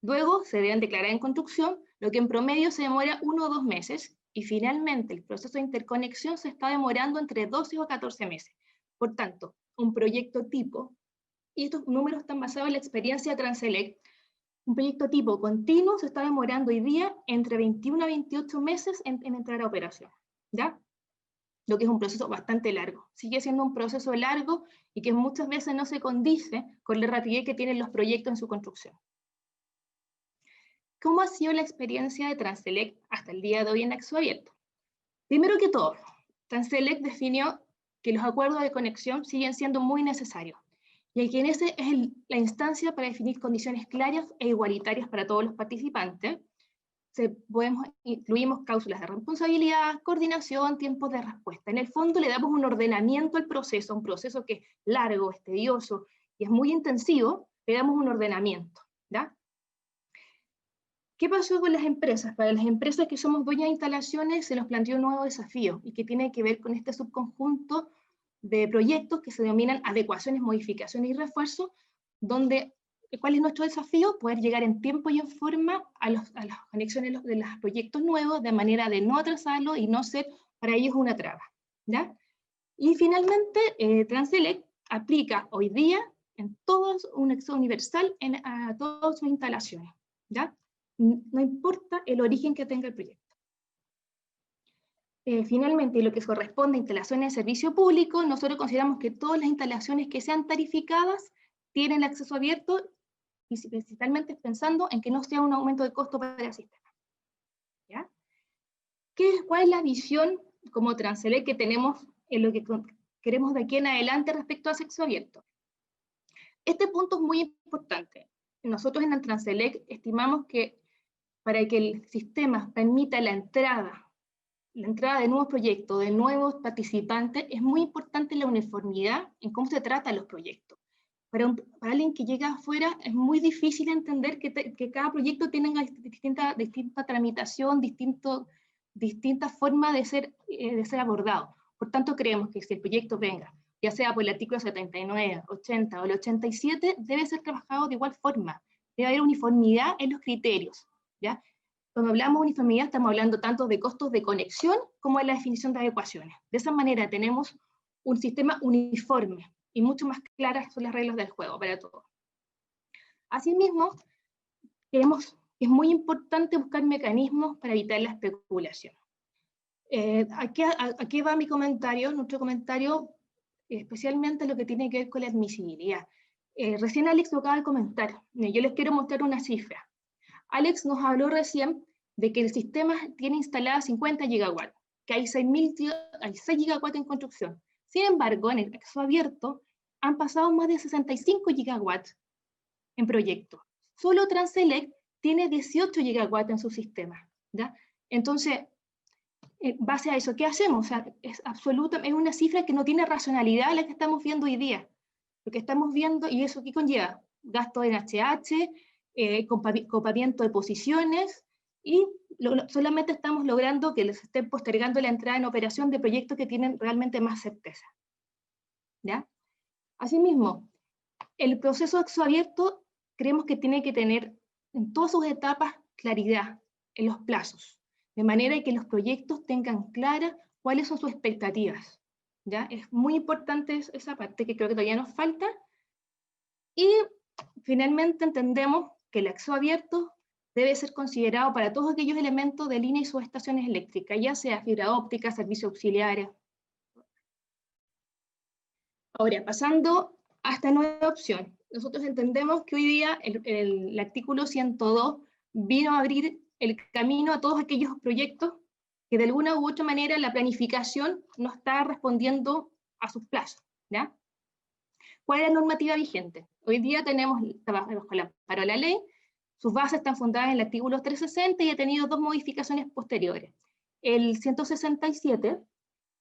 Luego se deben declarar en construcción, lo que en promedio se demora 1 o 2 meses, y finalmente el proceso de interconexión se está demorando entre 12 o 14 meses. Por tanto, un proyecto tipo, y estos números están basados en la experiencia de Transelec, un proyecto tipo continuo se está demorando hoy día entre 21 a 28 meses en entrar a operación, ¿ya? Lo que es un proceso bastante largo. Sigue siendo un proceso largo y que muchas veces no se condice con la rapidez que tienen los proyectos en su construcción. ¿Cómo ha sido la experiencia de Transelec hasta el día de hoy en acceso abierto? Primero que todo, Transelec definió que los acuerdos de conexión siguen siendo muy necesarios, y que en ese es la instancia para definir condiciones claras e igualitarias para todos los participantes. Incluimos cláusulas de responsabilidad, coordinación, tiempos de respuesta. En el fondo le damos un ordenamiento al proceso, un proceso que es largo, es tedioso y es muy intensivo, le damos un ordenamiento, ¿ya? ¿Qué pasó con las empresas? Para las empresas que somos dueñas de instalaciones se nos planteó un nuevo desafío y que tiene que ver con este subconjunto de proyectos que se denominan adecuaciones, modificaciones y refuerzos, donde, ¿cuál es nuestro desafío? Poder llegar en tiempo y en forma a las conexiones de los proyectos nuevos, de manera de no atrasarlo y no ser para ellos una traba, ¿ya? Y finalmente, Transelec aplica hoy día en todos un acceso universal a todas sus instalaciones, ¿ya? No importa el origen que tenga el proyecto. finalmente, lo que corresponde a instalaciones de servicio público, nosotros consideramos que todas las instalaciones que sean tarificadas tienen acceso abierto, y principalmente pensando en que no sea un aumento de costo para el sistema. ¿Ya? ¿Cuál es la visión como Transelec que tenemos en lo que queremos de aquí en adelante respecto a acceso abierto? Este punto es muy importante. Nosotros en el Transelec estimamos que para que el sistema permita la entrada de nuevos proyectos, de nuevos participantes, es muy importante la uniformidad en cómo se tratan los proyectos. Para alguien que llega afuera es muy difícil entender que cada proyecto tiene distinta tramitación, distinta forma de ser abordado. Por tanto, creemos que si el proyecto venga, ya sea por el artículo 79, 80 o el 87, debe ser trabajado de igual forma. Debe haber uniformidad en los criterios, ¿ya? Cuando hablamos de uniformidad, estamos hablando tanto de costos de conexión como de la definición de adecuaciones. De esa manera tenemos un sistema uniforme y mucho más claras son las reglas del juego para todos. Asimismo, creemos que es muy importante buscar mecanismos para evitar la especulación. Aquí va mi comentario, nuestro comentario, especialmente lo que tiene que ver con la admisibilidad. Recién Alex lo acaba de comentar, yo les quiero mostrar una cifra. Alex nos habló recién de que el sistema tiene instaladas 50 gigawatts, que hay 6 gigawatts en construcción. Sin embargo, en el acceso abierto han pasado más de 65 gigawatts en proyecto. Solo Transelec tiene 18 gigawatts en su sistema, ¿ya? Entonces, en base a eso, ¿qué hacemos? O sea, es una cifra que no tiene racionalidad la que estamos viendo hoy día. Lo que estamos viendo, y eso ¿qué conlleva? Gasto en HH, copamiento de posiciones, y solamente estamos logrando que les estén postergando la entrada en operación de proyectos que tienen realmente más certeza. ¿Ya? Asimismo, el proceso de acceso abierto creemos que tiene que tener en todas sus etapas claridad en los plazos, de manera que los proyectos tengan claras cuáles son sus expectativas. ¿Ya? Es muy importante esa parte que creo que todavía nos falta. Y finalmente entendemos que el acceso abierto debe ser considerado para todos aquellos elementos de línea y subestaciones eléctricas, ya sea fibra óptica, servicios auxiliares. Ahora, pasando a esta nueva opción, nosotros entendemos que hoy día el artículo 102 vino a abrir el camino a todos aquellos proyectos que de alguna u otra manera la planificación no está respondiendo a sus plazos, ¿ya? ¿Cuál es la normativa vigente? Hoy día tenemos, bajo el amparo de la ley, sus bases están fundadas en el artículo 360 y ha tenido dos modificaciones posteriores. El 167,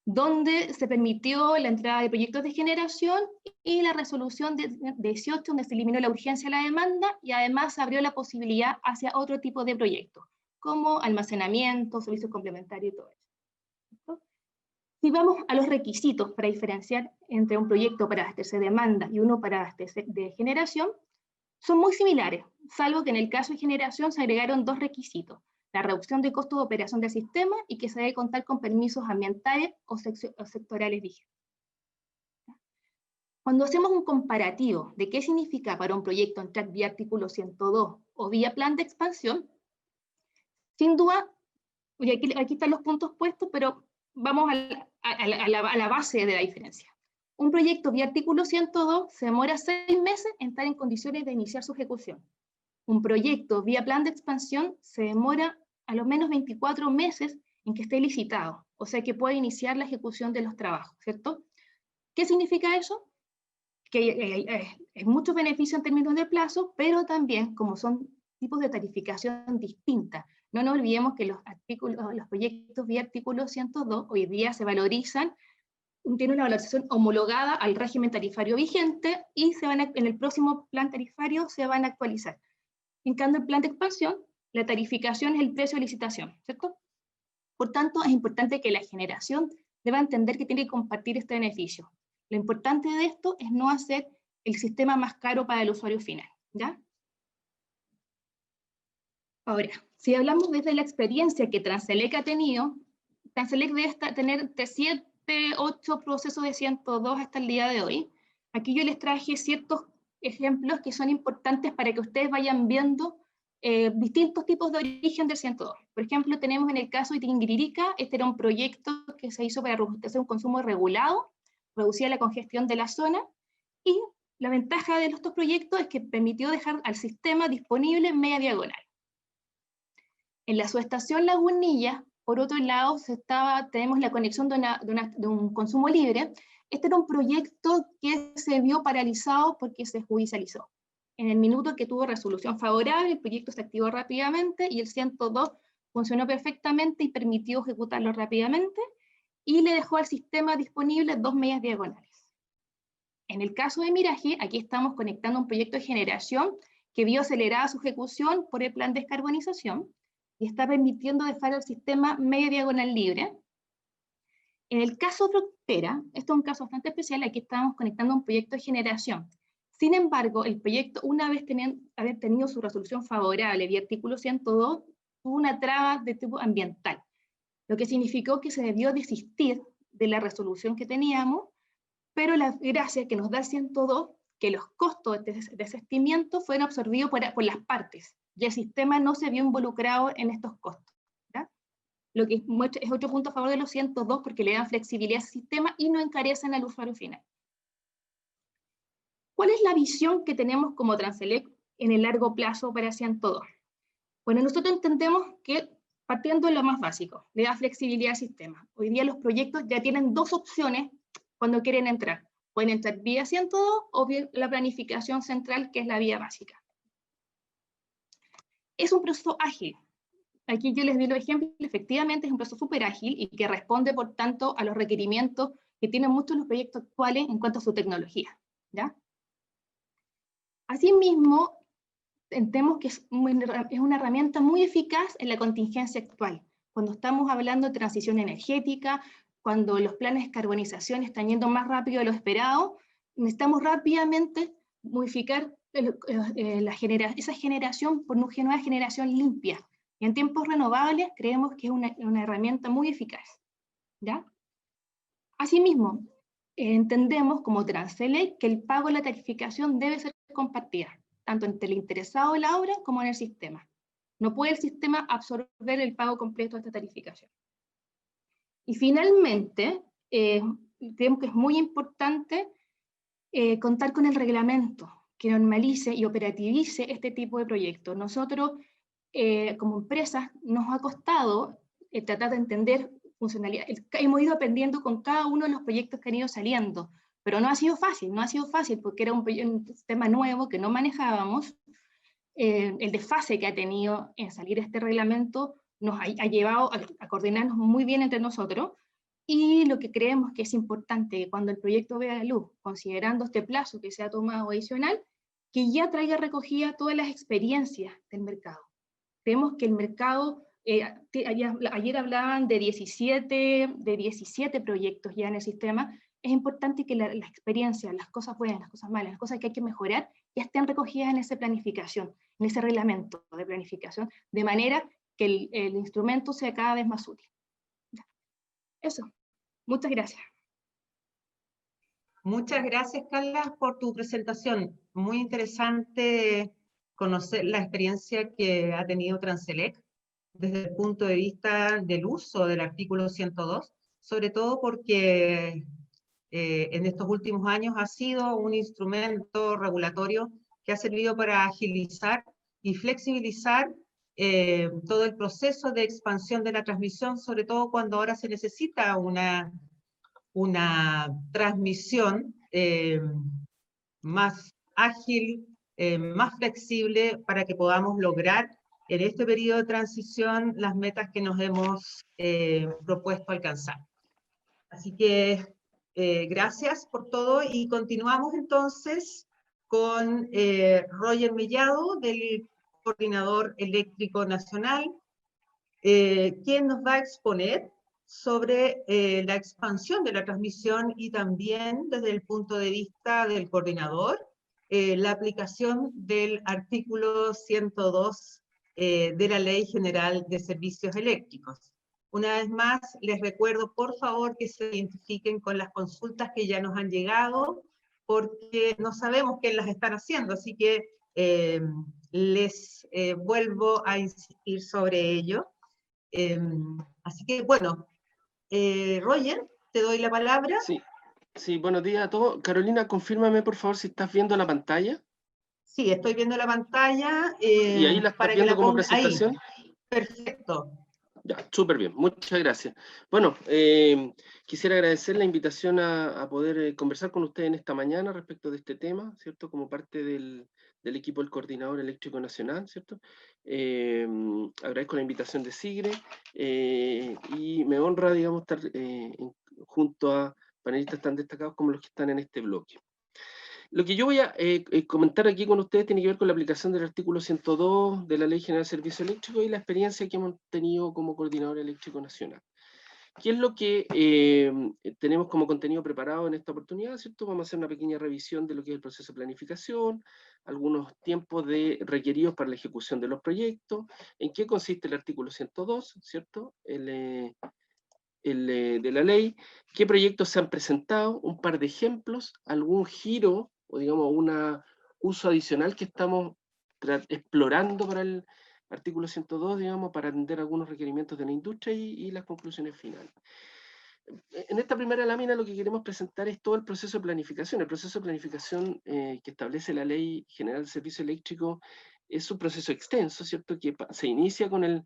donde se permitió la entrada de proyectos de generación, y la resolución de 18, donde se eliminó la urgencia de la demanda y además se abrió la posibilidad hacia otro tipo de proyectos, como almacenamiento, servicios complementarios y todo eso. Si vamos a los requisitos para diferenciar entre un proyecto para abastecer demanda y uno para abastecer de generación, son muy similares, salvo que en el caso de generación se agregaron dos requisitos: la reducción de costos de operación del sistema y que se debe contar con permisos ambientales o sectorales vigentes. Cuando hacemos un comparativo de qué significa para un proyecto entrar vía artículo 102 o vía plan de expansión, sin duda, y aquí están los puntos puestos, pero vamos a la base de la diferencia. Un proyecto vía artículo 102 se demora 6 meses en estar en condiciones de iniciar su ejecución. Un proyecto vía plan de expansión se demora a lo menos 24 meses en que esté licitado, o sea que puede iniciar la ejecución de los trabajos, ¿cierto? ¿Qué significa eso? Que hay muchos beneficios en términos de plazo, pero también, como son tipos de tarificación distintas, no nos olvidemos que los proyectos vía artículo 102 hoy día se valorizan, tienen una valorización homologada al régimen tarifario vigente, y en el próximo plan tarifario se van a actualizar. En cambio, el plan de expansión, la tarificación es el precio de licitación, ¿cierto? Por tanto, es importante que la generación deba entender que tiene que compartir este beneficio. Lo importante de esto es no hacer el sistema más caro para el usuario final, ¿ya? Ahora, si hablamos desde la experiencia que Transelec ha tenido, Transelec debe tener de 7, 8 procesos de 102 hasta el día de hoy. Aquí yo les traje ciertos ejemplos que son importantes para que ustedes vayan viendo distintos tipos de origen del 102. Por ejemplo, tenemos en el caso de Tinguiririca, este era un proyecto que se hizo para hacer un consumo regulado, reducía la congestión de la zona, y la ventaja de estos proyectos es que permitió dejar al sistema disponible en media diagonal. En la subestación Lagunilla, por otro lado, tenemos la conexión de un consumo libre. Este era un proyecto que se vio paralizado porque se judicializó. En el minuto que tuvo resolución favorable, el proyecto se activó rápidamente y el 102 funcionó perfectamente y permitió ejecutarlo rápidamente y le dejó al sistema disponible 2 medias diagonales. En el caso de Miraje, aquí estamos conectando un proyecto de generación que vio acelerada su ejecución por el plan de descarbonización y está permitiendo dejar al sistema media diagonal libre. En el caso Frontera, esto es un caso bastante especial, aquí estamos conectando un proyecto de generación. Sin embargo, el proyecto, una vez haber tenido su resolución favorable vía artículo 102, tuvo una traba de tipo ambiental, lo que significó que se debió desistir de la resolución que teníamos, pero la gracia que nos da el 102, que los costos de desistimiento fueron absorbidos por las partes, y el sistema no se vio involucrado en estos costos. ¿Ya? Lo que es otro punto a favor de los 102, porque le dan flexibilidad al sistema y no encarecen al usuario final. ¿Cuál es la visión que tenemos como Transelec en el largo plazo para 102? Bueno, nosotros entendemos que, partiendo de lo más básico, le da flexibilidad al sistema. Hoy día los proyectos ya tienen dos opciones cuando quieren entrar. Pueden entrar vía 102 o bien la planificación central, que es la vía básica. Es un proceso ágil. Aquí yo les di los ejemplos, efectivamente es un proceso súper ágil y que responde, por tanto, a los requerimientos que tienen muchos los proyectos actuales en cuanto a su tecnología. ¿Ya? Asimismo, entendemos que es una herramienta muy eficaz en la contingencia actual. Cuando estamos hablando de transición energética, cuando los planes de descarbonización están yendo más rápido de lo esperado, necesitamos rápidamente modificar esa generación por una nueva generación limpia. Y en tiempos renovables creemos que es una herramienta muy eficaz. ¿Ya? Asimismo, entendemos como Transelec que el pago de la tarificación debe ser compartida, tanto entre el interesado de la obra como en el sistema. No puede el sistema absorber el pago completo de esta tarificación. Y finalmente, creemos que es muy importante contar con el reglamento que normalice y operativice este tipo de proyectos. Nosotros, como empresas, nos ha costado tratar de entender funcionalidad. Hemos ido aprendiendo con cada uno de los proyectos que han ido saliendo, pero no ha sido fácil porque era un sistema nuevo que no manejábamos. El desfase que ha tenido en salir este reglamento nos ha llevado a coordinarnos muy bien entre nosotros, y lo que creemos que es importante que cuando el proyecto vea la luz, considerando este plazo que se ha tomado adicional, que ya traiga recogida todas las experiencias del mercado. Creemos que el mercado, ayer hablaban de 17 proyectos ya en el sistema. Es importante que la experiencia, las cosas buenas, las cosas malas, las cosas que hay que mejorar, ya estén recogidas en esa planificación, en ese reglamento de planificación, de manera que el instrumento sea cada vez más útil. Eso. Muchas gracias. Muchas gracias, Carla, por tu presentación. Muy interesante conocer la experiencia que ha tenido Transelec desde el punto de vista del uso del artículo 102, sobre todo porque en estos últimos años ha sido un instrumento regulatorio que ha servido para agilizar y flexibilizar todo el proceso de expansión de la transmisión, sobre todo cuando ahora se necesita una transmisión más ágil, más flexible, para que podamos lograr en este periodo de transición las metas que nos hemos propuesto alcanzar. Así que gracias por todo, y continuamos entonces con Roger Mellado, del Coordinador Eléctrico Nacional, quien nos va a exponer sobre la expansión de la transmisión y también desde el punto de vista del coordinador, la aplicación del artículo 102 de la Ley General de Servicios Eléctricos. Una vez más, les recuerdo, por favor, que se identifiquen con las consultas que ya nos han llegado, porque no sabemos quién las están haciendo, así que les vuelvo a insistir sobre ello. Así que, bueno, Roger, te doy la palabra. Sí, sí, buenos días a todos. Carolina, confírmame por favor si estás viendo la pantalla. Sí, estoy viendo la pantalla. ¿Y ahí la estás para que viendo la como ponga ahí. presentación? Perfecto. Ya, súper bien, muchas gracias. Bueno, quisiera agradecer la invitación a poder conversar con ustedes en esta mañana respecto de este tema, ¿cierto? Como parte del equipo del Coordinador Eléctrico Nacional, ¿cierto? Agradezco la invitación de SIGRE y me honra, digamos, estar junto a panelistas tan destacados como los que están en este bloque. Lo que yo voy a comentar aquí con ustedes tiene que ver con la aplicación del artículo 102 de la Ley General de Servicio Eléctrico y la experiencia que hemos tenido como Coordinador Eléctrico Nacional. ¿Qué es lo que tenemos como contenido preparado en esta oportunidad? ¿Cierto? Vamos a hacer una pequeña revisión de lo que es el proceso de planificación, algunos tiempos requeridos para la ejecución de los proyectos, en qué consiste el artículo 102, ¿cierto? De la ley, qué proyectos se han presentado, un par de ejemplos, algún giro o digamos un uso adicional que estamos explorando para el artículo 102, digamos, para atender algunos requerimientos de la industria y las conclusiones finales. En esta primera lámina lo que queremos presentar es todo el proceso de planificación. El proceso de planificación que establece la Ley General de Servicio Eléctrico es un proceso extenso, ¿cierto? Que se inicia con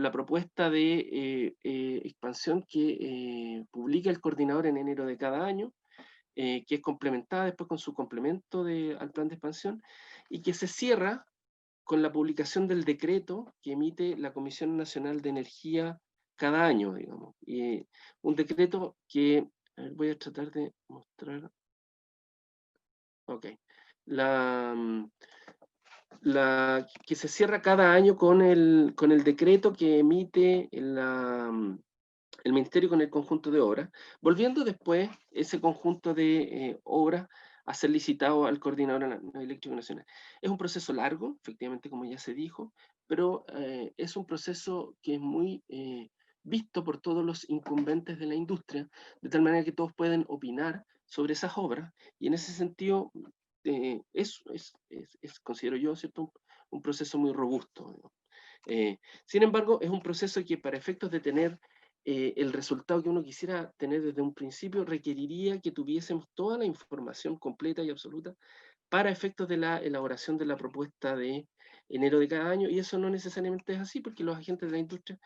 la propuesta de expansión que publica el coordinador en enero de cada año, que es complementada después con su complemento al plan de expansión, y que se cierra con la publicación del decreto que emite la Comisión Nacional de Energía cada año, digamos. Y un decreto que, a ver, voy a tratar de mostrar. Ok. Que se cierra cada año con el decreto que emite el Ministerio con el conjunto de obras, volviendo después ese conjunto de obras a ser licitado al Coordinador Eléctrico Nacional. Es un proceso largo, efectivamente, como ya se dijo, pero es un proceso que es muy visto por todos los incumbentes de la industria, de tal manera que todos pueden opinar sobre esas obras, y en ese sentido considero yo, ¿cierto? Un proceso muy robusto. Sin embargo, es un proceso que para efectos de tener el resultado que uno quisiera tener desde un principio requeriría que tuviésemos toda la información completa y absoluta para efectos de la elaboración de la propuesta de enero de cada año, y eso no necesariamente es así porque los agentes de la industria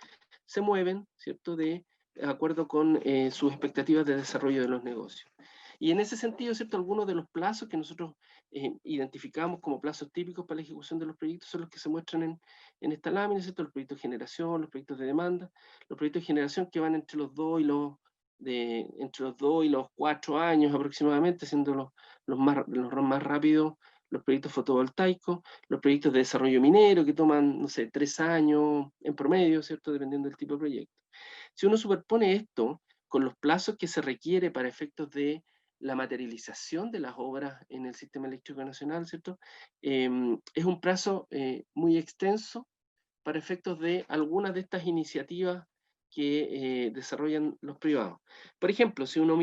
se mueven, ¿cierto?, de acuerdo con sus expectativas de desarrollo de los negocios. Y en ese sentido, ¿cierto?, algunos de los plazos que nosotros identificamos como plazos típicos para la ejecución de los proyectos son los que se muestran en esta lámina, ¿cierto? Los proyectos de generación, los proyectos de demanda, los proyectos de generación que van entre los 2 y los 4 años aproximadamente, siendo los más rápidos los proyectos fotovoltaicos, los proyectos de desarrollo minero que toman, no sé, 3 años en promedio, ¿cierto?, dependiendo del tipo de proyecto. Si uno superpone esto con los plazos que se requiere para efectos de la materialización de las obras en el Sistema Eléctrico Nacional, ¿cierto? Es un plazo muy extenso para efectos de algunas de estas iniciativas que desarrollan los privados. Por ejemplo, si uno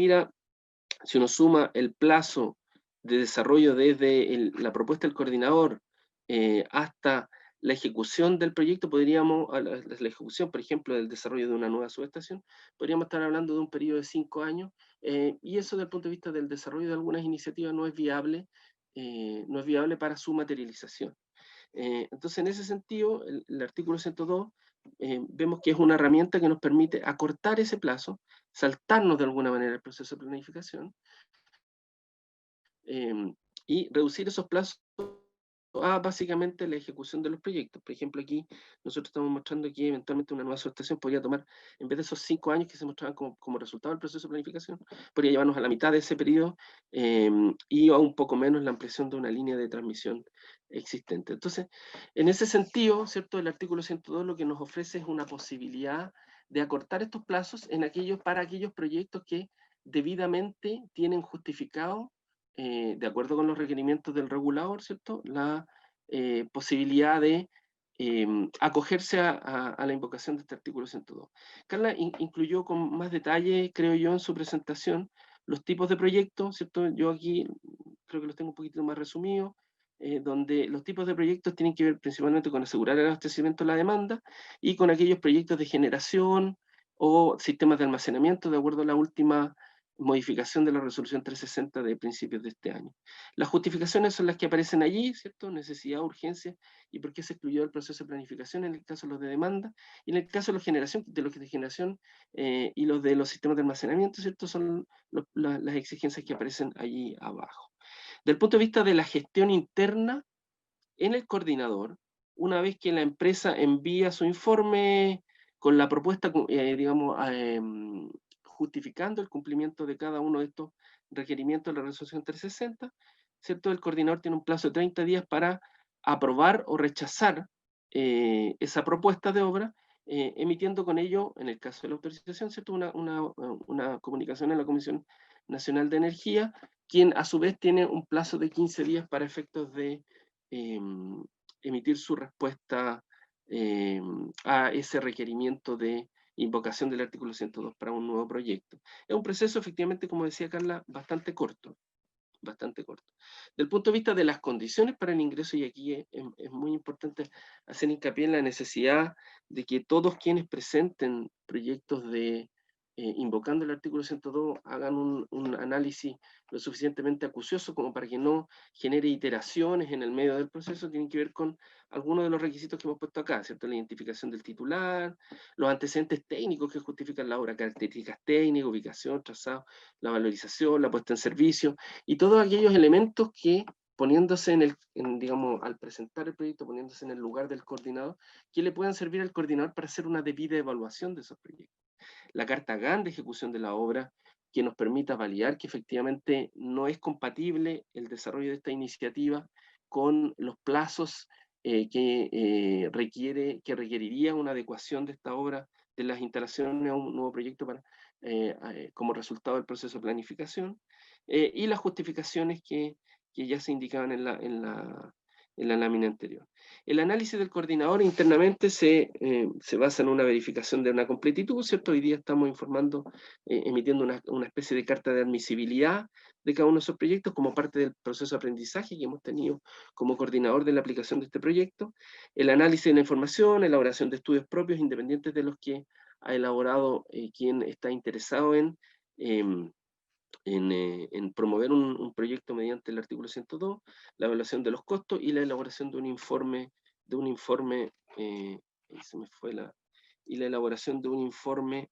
suma el plazo de desarrollo desde la propuesta del coordinador hasta la ejecución del proyecto, la ejecución, por ejemplo, del desarrollo de una nueva subestación, podríamos estar hablando de un periodo de 5 años, y eso desde el punto de vista del desarrollo de algunas iniciativas no es viable para su materialización. Entonces, en ese sentido, el artículo 102 vemos que es una herramienta que nos permite acortar ese plazo, saltarnos de alguna manera el proceso de planificación, y reducir esos plazos a básicamente la ejecución de los proyectos. Por ejemplo, aquí nosotros estamos mostrando que eventualmente una nueva subestación podría tomar, en vez de esos 5 años que se mostraban como resultado del proceso de planificación, podría llevarnos a la mitad de ese periodo y a un poco menos la ampliación de una línea de transmisión existente. Entonces, en ese sentido, ¿cierto?, el artículo 102 lo que nos ofrece es una posibilidad de acortar estos plazos para aquellos proyectos que debidamente tienen justificado, de acuerdo con los requerimientos del regulador, ¿cierto?, la posibilidad de acogerse a la invocación de este artículo 102. Carla incluyó con más detalle, creo yo, en su presentación, los tipos de proyectos, ¿cierto? Yo aquí creo que los tengo un poquito más resumidos. donde los tipos de proyectos tienen que ver principalmente con asegurar el abastecimiento de la demanda y con aquellos proyectos de generación o sistemas de almacenamiento, de acuerdo a la última modificación de la resolución 360 de principios de este año. Las justificaciones son las que aparecen allí, ¿cierto? Necesidad, urgencia y por qué se excluyó el proceso de planificación en el caso de los de demanda, y en el caso de los de generación y los de los sistemas de almacenamiento, ¿cierto? Son las exigencias que aparecen allí abajo. Del punto de vista de la gestión interna, en el coordinador, una vez que la empresa envía su informe con la propuesta, digamos, justificando el cumplimiento de cada uno de estos requerimientos de la resolución 360, ¿cierto? El coordinador tiene un plazo de 30 días para aprobar o rechazar esa propuesta de obra, emitiendo con ello, en el caso de la autorización, ¿cierto? Una comunicación en la Comisión Nacional de Energía, quien a su vez tiene un plazo de 15 días para efectos de emitir su respuesta a ese requerimiento de invocación del artículo 102 para un nuevo proyecto. Es un proceso, efectivamente, como decía Carla, bastante corto. Bastante corto. Del punto de vista de las condiciones para el ingreso, y aquí es muy importante hacer hincapié en la necesidad de que todos quienes presenten proyectos de invocando el artículo 102 hagan un análisis lo suficientemente acucioso como para que no genere iteraciones en el medio del proceso. Tienen que ver con algunos de los requisitos que hemos puesto acá, ¿cierto? La identificación del titular, los antecedentes técnicos que justifican la obra, características técnicas, ubicación, trazado, la valorización, la puesta en servicio, y todos aquellos elementos que, poniéndose digamos, al presentar el proyecto, poniéndose en el lugar del coordinador, que le puedan servir al coordinador para hacer una debida evaluación de esos proyectos. La carta GAN de ejecución de la obra, que nos permita validar que efectivamente no es compatible el desarrollo de esta iniciativa con los plazos que requeriría una adecuación de esta obra, de las instalaciones a un nuevo proyecto como resultado del proceso de planificación, y las justificaciones que ya se indicaban en la lámina anterior. El análisis del coordinador internamente se basa en una verificación de una completitud, ¿cierto? Hoy día estamos emitiendo una especie de carta de admisibilidad de cada uno de esos proyectos como parte del proceso de aprendizaje que hemos tenido como coordinador de la aplicación de este proyecto. El análisis de la información, elaboración de estudios propios independientes de los que ha elaborado quien está interesado en promover un proyecto mediante el artículo 102, la evaluación de los costos y la elaboración de un informe, y la elaboración de un informe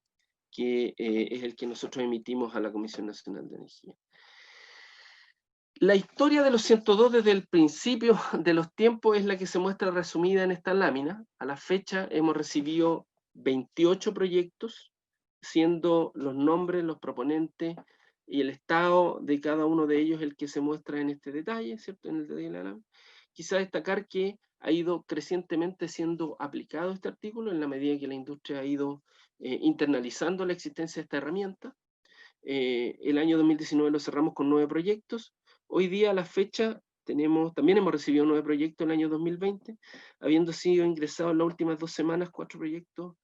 que es el que nosotros emitimos a la Comisión Nacional de Energía. La historia de los 102 desde el principio de los tiempos es la que se muestra resumida en esta lámina. A la fecha hemos recibido 28 proyectos, siendo los nombres, los proponentes y el estado de cada uno de ellos el que se muestra en este detalle, ¿cierto? En el detalle de la lámina. Quizá destacar que ha ido crecientemente siendo aplicado este artículo en la medida que la industria ha ido internalizando la existencia de esta herramienta. El año 2019 lo cerramos con 9 proyectos. Hoy día, a la fecha, también hemos recibido 9 proyectos en el año 2020, habiendo sido ingresados en las últimas 2 semanas 4 proyectos,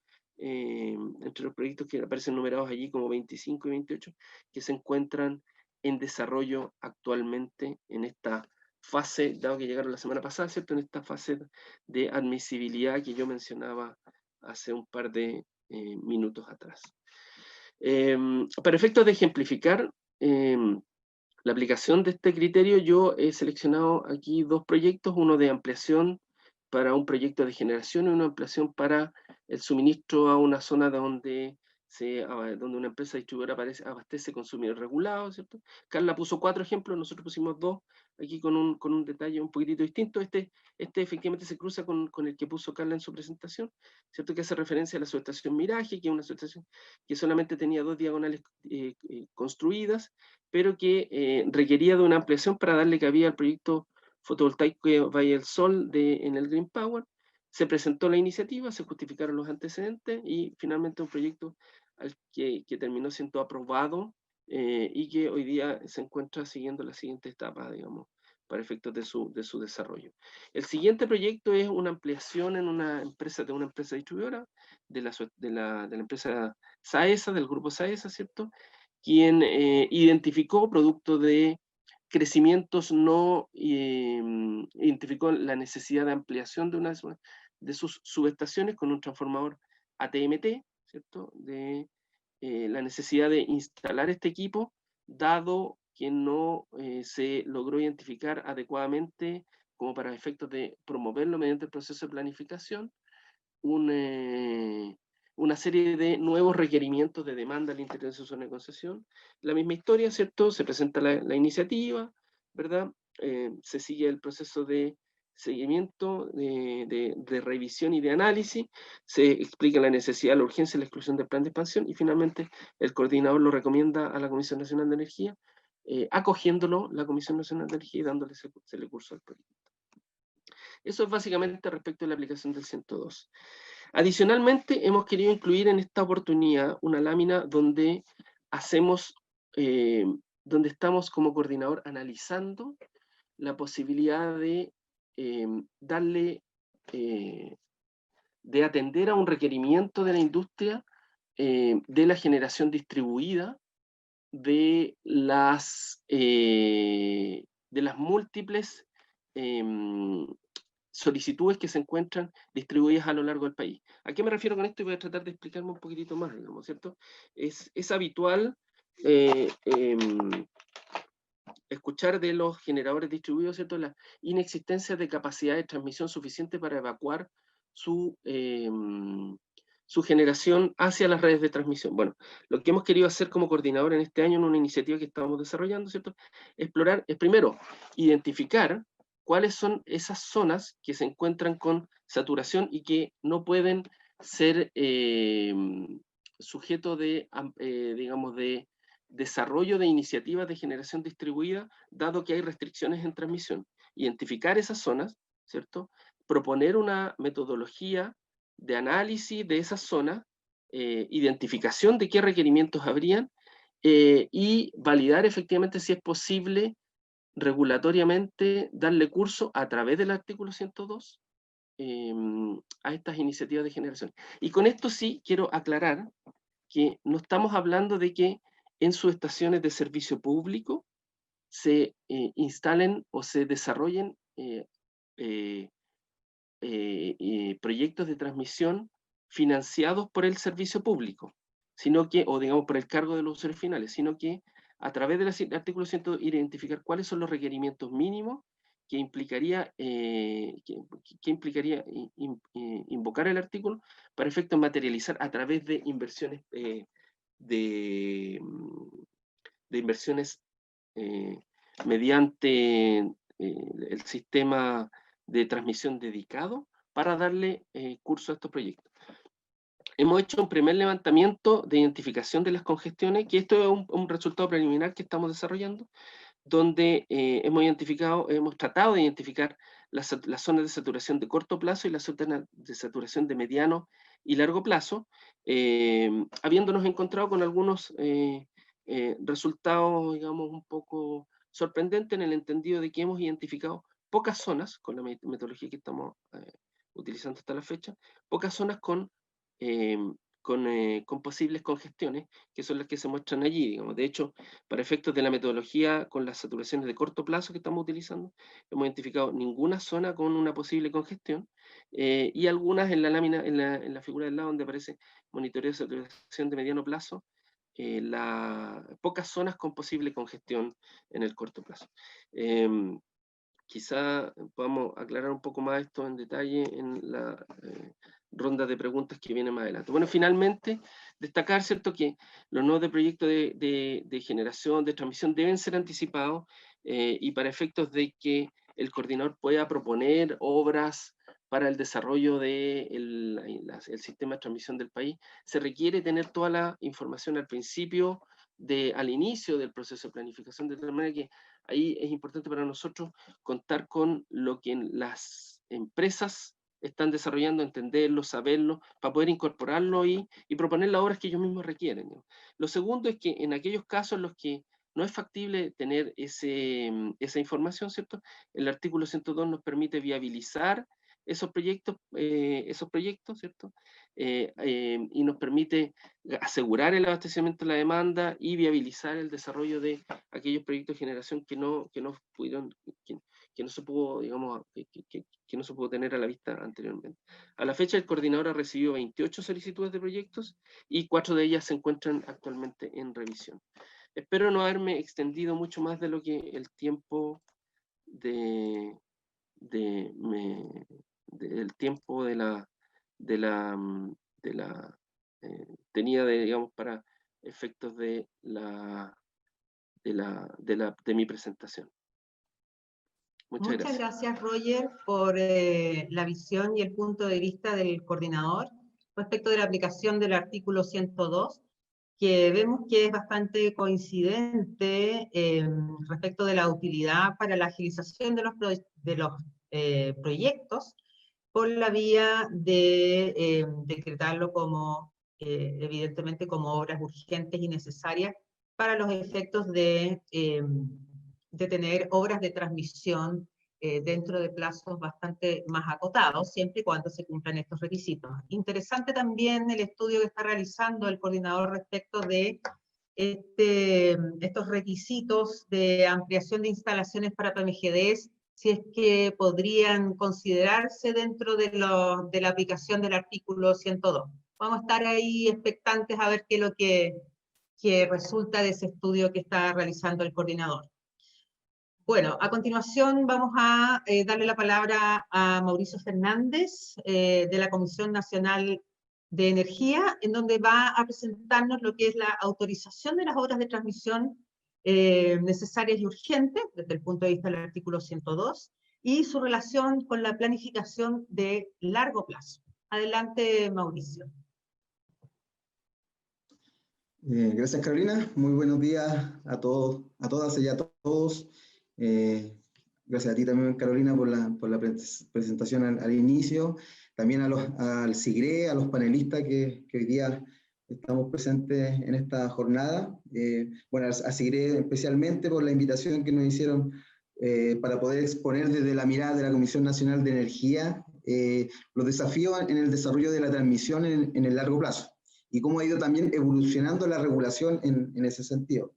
entre los proyectos que aparecen numerados allí como 25 y 28, que se encuentran en desarrollo actualmente en esta fase, dado que llegaron la semana pasada, ¿cierto? En esta fase de admisibilidad que yo mencionaba hace un par de minutos atrás. Para efectos de ejemplificar la aplicación de este criterio, yo he seleccionado aquí 2 proyectos, uno de ampliación para un proyecto de generación y una ampliación para el suministro a una zona donde una empresa distribuidora abastece consumidor regulado, ¿cierto? Carla puso 4 ejemplos, nosotros pusimos 2, aquí con un detalle un poquitito distinto. Este efectivamente se cruza con el que puso Carla en su presentación, ¿cierto? Que hace referencia a la subestación Miraje, que es una subestación que solamente tenía 2 diagonales construidas, pero que requería de una ampliación para darle cabida al proyecto fotovoltaico Valle del Sol en el Green Power. Se presentó la iniciativa, se justificaron los antecedentes y finalmente un proyecto que terminó siendo aprobado y que hoy día se encuentra siguiendo la siguiente etapa, digamos, para efectos de su desarrollo. El siguiente proyecto es una ampliación de una empresa distribuidora, de la empresa SAESA, del grupo SAESA, ¿cierto? Quien identificó, producto de crecimientos no identificó la necesidad de ampliación de una de sus subestaciones con un transformador ATMT, ¿cierto? De la necesidad de instalar este equipo, dado que no se logró identificar adecuadamente, como para efectos de promoverlo mediante el proceso de planificación, una serie de nuevos requerimientos de demanda al interior de su zona de concesión. La misma historia, ¿cierto? Se presenta la iniciativa, ¿verdad? Se sigue el proceso de seguimiento, de revisión y de análisis, se explica la necesidad, la urgencia y la exclusión del plan de expansión, y finalmente el coordinador lo recomienda a la Comisión Nacional de Energía, acogiéndolo la Comisión Nacional de Energía y dándole ese curso al proyecto. Eso es básicamente respecto a la aplicación del 102. Adicionalmente, hemos querido incluir en esta oportunidad una lámina donde donde estamos como coordinador analizando la posibilidad de de atender a un requerimiento de la industria de la generación distribuida de las múltiples solicitudes que se encuentran distribuidas a lo largo del país. ¿A qué me refiero con esto? Y voy a tratar de explicarme un poquitito más, digamos, ¿cierto? Es habitual escuchar de los generadores distribuidos, ¿cierto?, la inexistencia de capacidad de transmisión suficiente para evacuar su generación hacia las redes de transmisión. Bueno, lo que hemos querido hacer como coordinador en este año, en una iniciativa que estamos desarrollando, ¿cierto?, explorar, es primero, identificar cuáles son esas zonas que se encuentran con saturación y que no pueden ser sujeto de, digamos, de desarrollo de iniciativas de generación distribuida, dado que hay restricciones en transmisión. Identificar esas zonas, ¿cierto? Proponer una metodología de análisis de esas zonas, identificación de qué requerimientos habrían, y validar efectivamente si es posible regulatoriamente darle curso a través del artículo 102 a estas iniciativas de generación. Y con esto sí quiero aclarar que no estamos hablando de que en sus estaciones de servicio público se instalen o se desarrollen proyectos de transmisión financiados por el servicio público, sino que, o digamos por el cargo de los usuarios finales, sino que a través del artículo 100 identificar cuáles son los requerimientos mínimos que implicaría, invocar el artículo para efecto de materializar a través de inversiones de inversiones mediante el sistema de transmisión dedicado para darle curso a estos proyectos. Hemos hecho un primer levantamiento de identificación de las congestiones, que esto es un resultado preliminar que estamos desarrollando, donde hemos tratado de identificar las zonas de saturación de corto plazo y las zonas de saturación de mediano y largo plazo, habiéndonos encontrado con algunos resultados, digamos, un poco sorprendentes en el entendido de que hemos identificado pocas zonas, con la metodología que estamos utilizando hasta la fecha, pocas zonas con posibles congestiones, que son las que se muestran allí, digamos. De hecho, para efectos de la metodología con las saturaciones de corto plazo que estamos utilizando, hemos identificado ninguna zona con una posible congestión, y algunas en la lámina, en la figura del lado donde aparece monitoreo de saturación de mediano plazo, pocas zonas con posible congestión en el corto plazo. Quizá podamos aclarar un poco más esto en detalle en la ronda de preguntas que viene más adelante. Bueno, finalmente, destacar, ¿cierto?, que los nodos de proyecto de generación, de transmisión deben ser anticipados, y para efectos de que el coordinador pueda proponer obras para el desarrollo del sistema de transmisión del país, se requiere tener toda la información al principio, al inicio del proceso de planificación, de tal manera que ahí es importante para nosotros contar con lo que las empresas están desarrollando, entenderlo, saberlo, para poder incorporarlo y proponer las obras que ellos mismos requieren, ¿no? Lo segundo es que en aquellos casos en los que no es factible tener esa información, ¿cierto?, el artículo 102 nos permite viabilizar esos proyectos, ¿cierto? Y nos permite asegurar el abastecimiento de la demanda y viabilizar el desarrollo de aquellos proyectos de generación que no pudieron, que no se pudo, digamos, que no se pudo tener a la vista anteriormente. A la fecha, el coordinador ha recibido 28 solicitudes de proyectos y 4 de ellas se encuentran actualmente en revisión. Espero no haberme extendido mucho más de lo que el tiempo del tiempo tenía digamos, para efectos de mi presentación. Muchas gracias, Roger, por la visión y el punto de vista del coordinador respecto de la aplicación del artículo 102, que vemos que es bastante coincidente respecto de la utilidad para la agilización de los proyectos por la vía de decretarlo como, evidentemente, como obras urgentes y necesarias para los efectos de tener obras de transmisión dentro de plazos bastante más acotados, siempre y cuando se cumplan estos requisitos. Interesante también el estudio que está realizando el coordinador respecto de estos requisitos de ampliación de instalaciones para PMGDs, si es que podrían considerarse dentro de la aplicación del artículo 102. Vamos a estar ahí expectantes a ver qué es lo que resulta de ese estudio que está realizando el coordinador. Bueno, a continuación vamos a darle la palabra a Mauricio Fernández, de la Comisión Nacional de Energía, en donde va a presentarnos lo que es la autorización de las obras de transmisión necesarias y urgentes, desde el punto de vista del artículo 102, y su relación con la planificación de largo plazo. Adelante, Mauricio. Gracias, Carolina. Muy buenos días a todos, a todas y a todos. Gracias a ti también, Carolina, por la presentación al inicio. También al SIGRE, a los panelistas que hoy día estamos presentes en esta jornada. Bueno, a SIGRE especialmente por la invitación que nos hicieron para poder exponer desde la mirada de la Comisión Nacional de Energía los desafíos en el desarrollo de la transmisión en el largo plazo y cómo ha ido también evolucionando la regulación en ese sentido.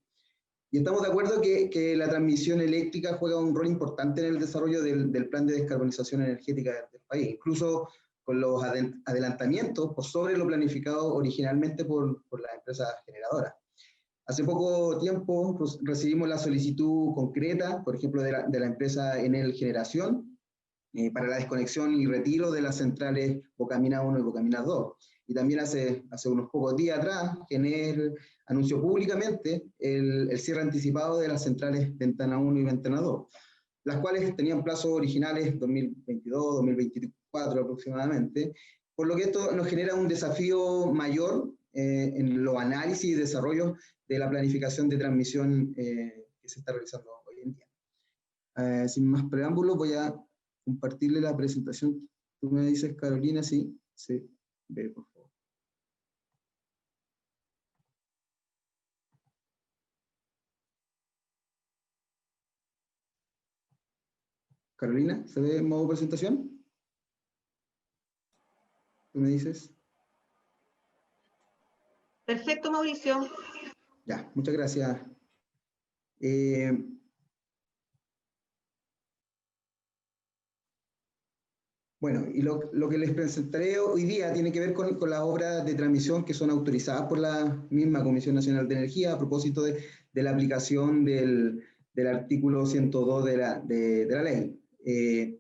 Y estamos de acuerdo que la transmisión eléctrica juega un rol importante en el desarrollo del plan de descarbonización energética del país, incluso con los adelantamientos por sobre lo planificado originalmente por las empresas generadoras. Hace poco tiempo recibimos la solicitud concreta, por ejemplo, de la empresa Enel Generación, para la desconexión y retiro de las centrales Bocamina 1 y Bocamina 2. Y también hace unos pocos días atrás, Enel anunció públicamente el cierre anticipado de las centrales Ventana 1 y Ventana 2, las cuales tenían plazos originales 2022, 2024 aproximadamente, por lo que esto nos genera un desafío mayor en los análisis y desarrollo de la planificación de transmisión que se está realizando hoy en día. Sin más preámbulos, voy a compartirle la presentación. Tú me dices, Carolina, sí, sí, ve, por favor. Carolina, ¿se ve en modo presentación? ¿Tú me dices? Perfecto, Mauricio. Ya, muchas gracias. Bueno, y lo que les presentaré hoy día tiene que ver con las obras de transmisión que son autorizadas por la misma Comisión Nacional de Energía a propósito de la aplicación del artículo 102 de la ley. Y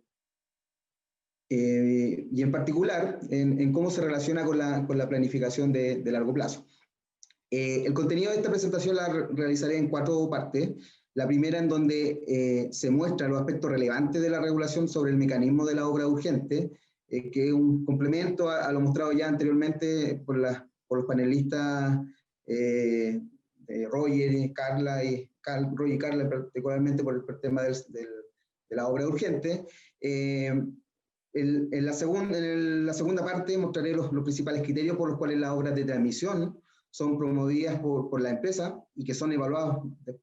en particular, en cómo se relaciona con la planificación de largo plazo. El contenido de esta presentación la realizaré en 4 partes. La primera en donde se muestra los aspectos relevantes de la regulación sobre el mecanismo de la obra urgente, que es un complemento a lo mostrado ya anteriormente por los panelistas Roger y Carla, Roger y Carla particularmente por el tema de la obra urgente. En la segunda parte mostraré los principales criterios por los cuales las obras de transmisión son promovidas por la empresa y que son evaluados en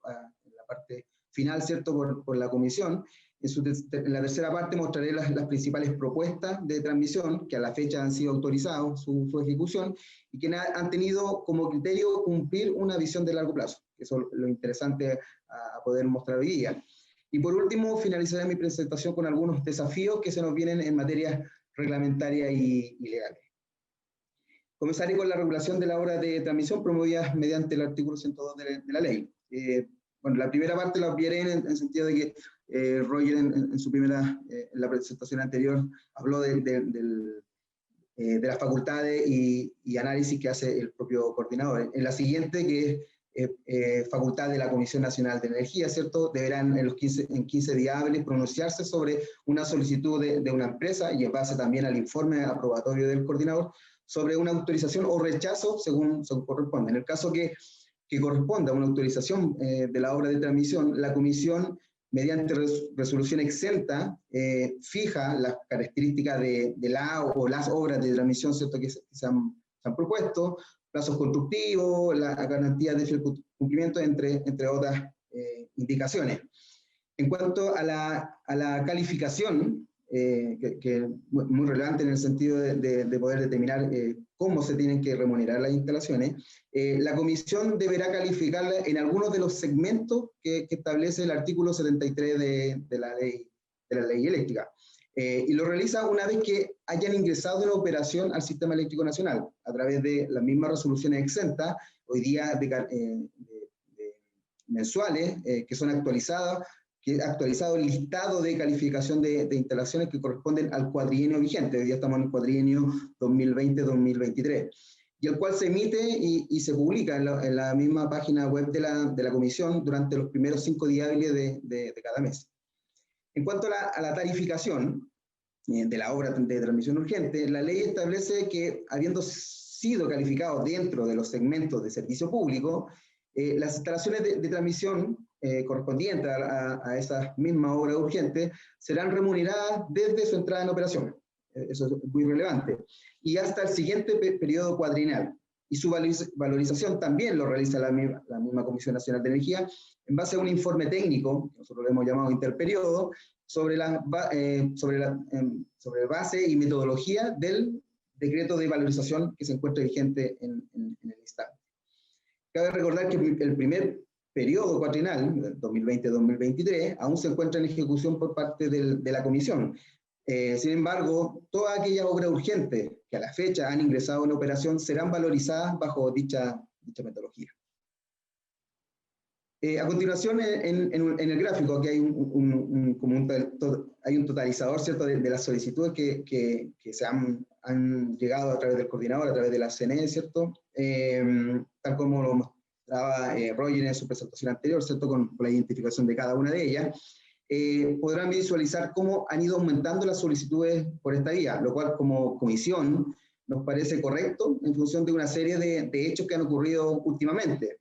la parte final, ¿cierto?, por la comisión. En la tercera parte mostraré las principales propuestas de transmisión que a la fecha han sido autorizados su ejecución y que han tenido como criterio cumplir una visión de largo plazo, que eso es lo interesante a poder mostrar hoy día. Y por último, finalizaré mi presentación con algunos desafíos que se nos vienen en materia reglamentaria y legales. Comenzaré con la regulación de la obra de transmisión promovida mediante el artículo 102 de la ley. Bueno, la primera parte la obviaré en el sentido de que Roger en su primera, en la presentación anterior, habló de las facultades y análisis que hace el propio coordinador. En la siguiente, que es facultad de la Comisión Nacional de Energía, ¿cierto? Deberán en 15 días hábiles pronunciarse sobre una solicitud de una empresa y en base también al informe aprobatorio del coordinador sobre una autorización o rechazo según corresponde. En el caso que corresponda a una autorización de la obra de transmisión, la comisión, mediante resolución exenta, fija las características de la o las obras de transmisión, ¿cierto?, que se han propuesto, plazos constructivos, la garantía de fiel cumplimiento, entre otras indicaciones. En cuanto a la calificación, que es muy relevante en el sentido de poder determinar cómo se tienen que remunerar las instalaciones, la comisión deberá calificarla en algunos de los segmentos que establece el artículo 73 de la ley eléctrica. Y lo realiza una vez que hayan ingresado en operación al Sistema Eléctrico Nacional, a través de las mismas resoluciones exentas, hoy día mensuales, que son actualizadas, que ha actualizado el listado de calificación de instalaciones que corresponden al cuatrienio vigente. Hoy día estamos en el cuatrienio 2020-2023, y el cual se emite y se publica en la misma página web de la comisión durante los primeros 5 días hábiles de cada mes. En cuanto a la tarificación de la obra de transmisión urgente, la ley establece que, habiendo sido calificados dentro de los segmentos de servicio público, las instalaciones de transmisión correspondientes a esas mismas obras urgentes serán remuneradas desde su entrada en operación. Eso es muy relevante. Y hasta el siguiente periodo cuadrienal. Y su valorización también lo realiza la misma Comisión Nacional de Energía en base a un informe técnico, que nosotros lo hemos llamado interperiodo, sobre base y metodología del decreto de valorización que se encuentra vigente en el instante. Cabe recordar que el primer periodo cuatrienal, 2020-2023, aún se encuentra en ejecución por parte de la Comisión. Sin embargo, todas aquellas obras urgentes que a la fecha han ingresado en operación serán valorizadas bajo dicha metodología. A continuación, en el gráfico, aquí hay un totalizador, ¿cierto?, de las solicitudes que se han llegado a través del coordinador, a través de la CNE, ¿cierto? Tal como lo mostraba Roger en su presentación anterior, ¿cierto?, con la identificación de cada una de ellas. Podrán visualizar cómo han ido aumentando las solicitudes por esta vía, lo cual como comisión nos parece correcto en función de una serie de hechos que han ocurrido últimamente.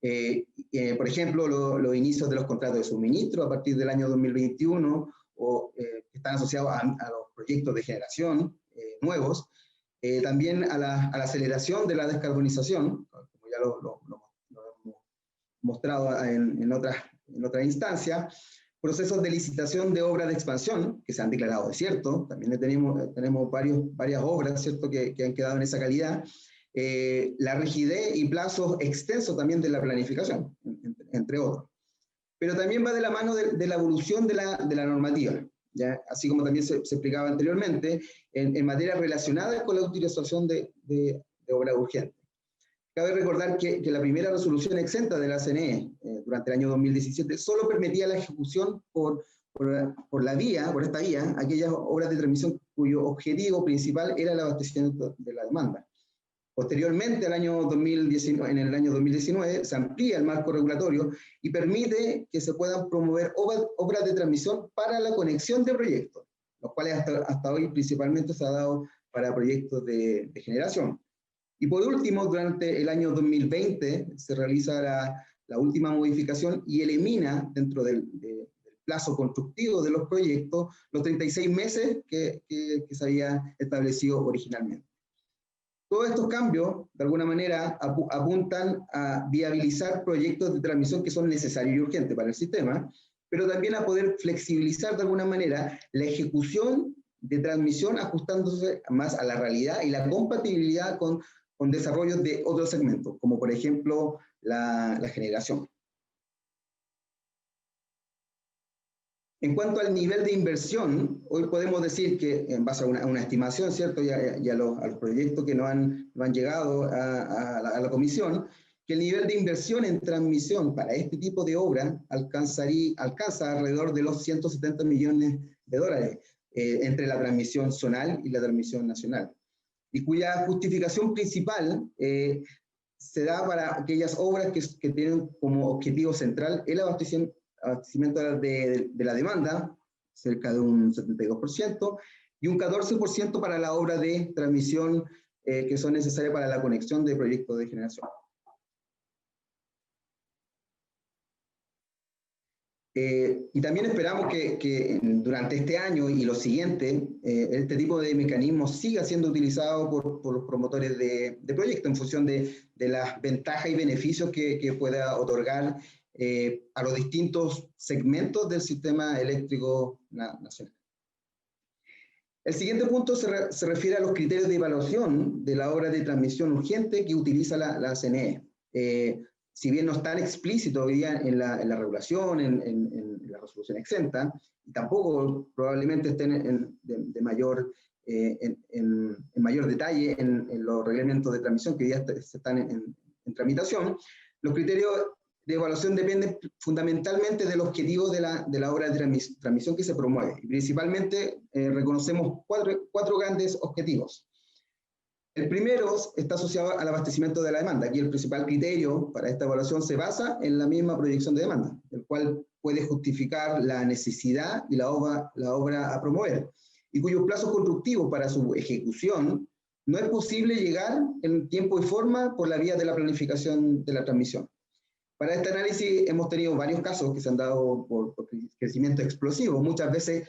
Por ejemplo, los inicios de los contratos de suministro a partir del año 2021, que están asociados a los proyectos de generación nuevos, también a la aceleración de la descarbonización, como ya lo hemos mostrado en otras instancias, procesos de licitación de obras de expansión que se han declarado desiertos, también tenemos varias obras, ¿cierto?, que han quedado en esa calidad, la rigidez y plazos extensos también de la planificación, entre otros. Pero también va de la mano de la evolución de la normativa, ¿ya? Así como también se explicaba anteriormente, en materia relacionada con la utilización de obras urgentes. Cabe recordar que la primera resolución exenta de la CNE durante el año 2017 solo permitía la ejecución por esta vía, aquellas obras de transmisión cuyo objetivo principal era el abastecimiento de la demanda. Posteriormente, en el año 2019, se amplía el marco regulatorio y permite que se puedan promover obras de transmisión para la conexión de proyectos, los cuales hasta hoy principalmente se ha dado para proyectos de generación. Y por último, durante el año 2020 se realiza la última modificación y elimina dentro del plazo constructivo de los proyectos los 36 meses que se había establecido originalmente. Todos estos cambios, de alguna manera, apuntan a viabilizar proyectos de transmisión que son necesarios y urgentes para el sistema, pero también a poder flexibilizar de alguna manera la ejecución de transmisión, ajustándose más a la realidad y la compatibilidad con desarrollos de otros segmentos, como por ejemplo la generación. En cuanto al nivel de inversión, hoy podemos decir que, en base a una estimación, ¿cierto? Y a los proyectos que no han llegado a la comisión, que el nivel de inversión en transmisión para este tipo de obra alcanza alrededor de los 170 millones de dólares entre la transmisión zonal y la transmisión nacional, y cuya justificación principal se da para aquellas obras que tienen como objetivo central el abastecimiento de la demanda, cerca de un 72%, y un 14% para la obra de transmisión que son necesarias para la conexión de proyectos de generación. Y también esperamos que durante este año y los siguientes, este tipo de mecanismos siga siendo utilizado por los promotores de proyectos en función de las ventajas y beneficios que pueda otorgar a los distintos segmentos del sistema eléctrico nacional. El siguiente punto se refiere a los criterios de evaluación de la obra de transmisión urgente que utiliza la CNE. Si bien no están explícitos hoy día en la regulación, en la resolución exenta, y tampoco probablemente estén en mayor detalle en los reglamentos de transmisión que ya están en tramitación, los criterios de evaluación dependen fundamentalmente del objetivo de la obra de transmisión que se promueve. Y principalmente reconocemos cuatro grandes objetivos. El primero está asociado al abastecimiento de la demanda. Aquí el principal criterio para esta evaluación se basa en la misma proyección de demanda, el cual puede justificar la necesidad y la obra a promover, y cuyos plazos constructivos para su ejecución no es posible llegar en tiempo y forma por la vía de la planificación de la transmisión. Para este análisis hemos tenido varios casos que se han dado por crecimiento explosivo, muchas veces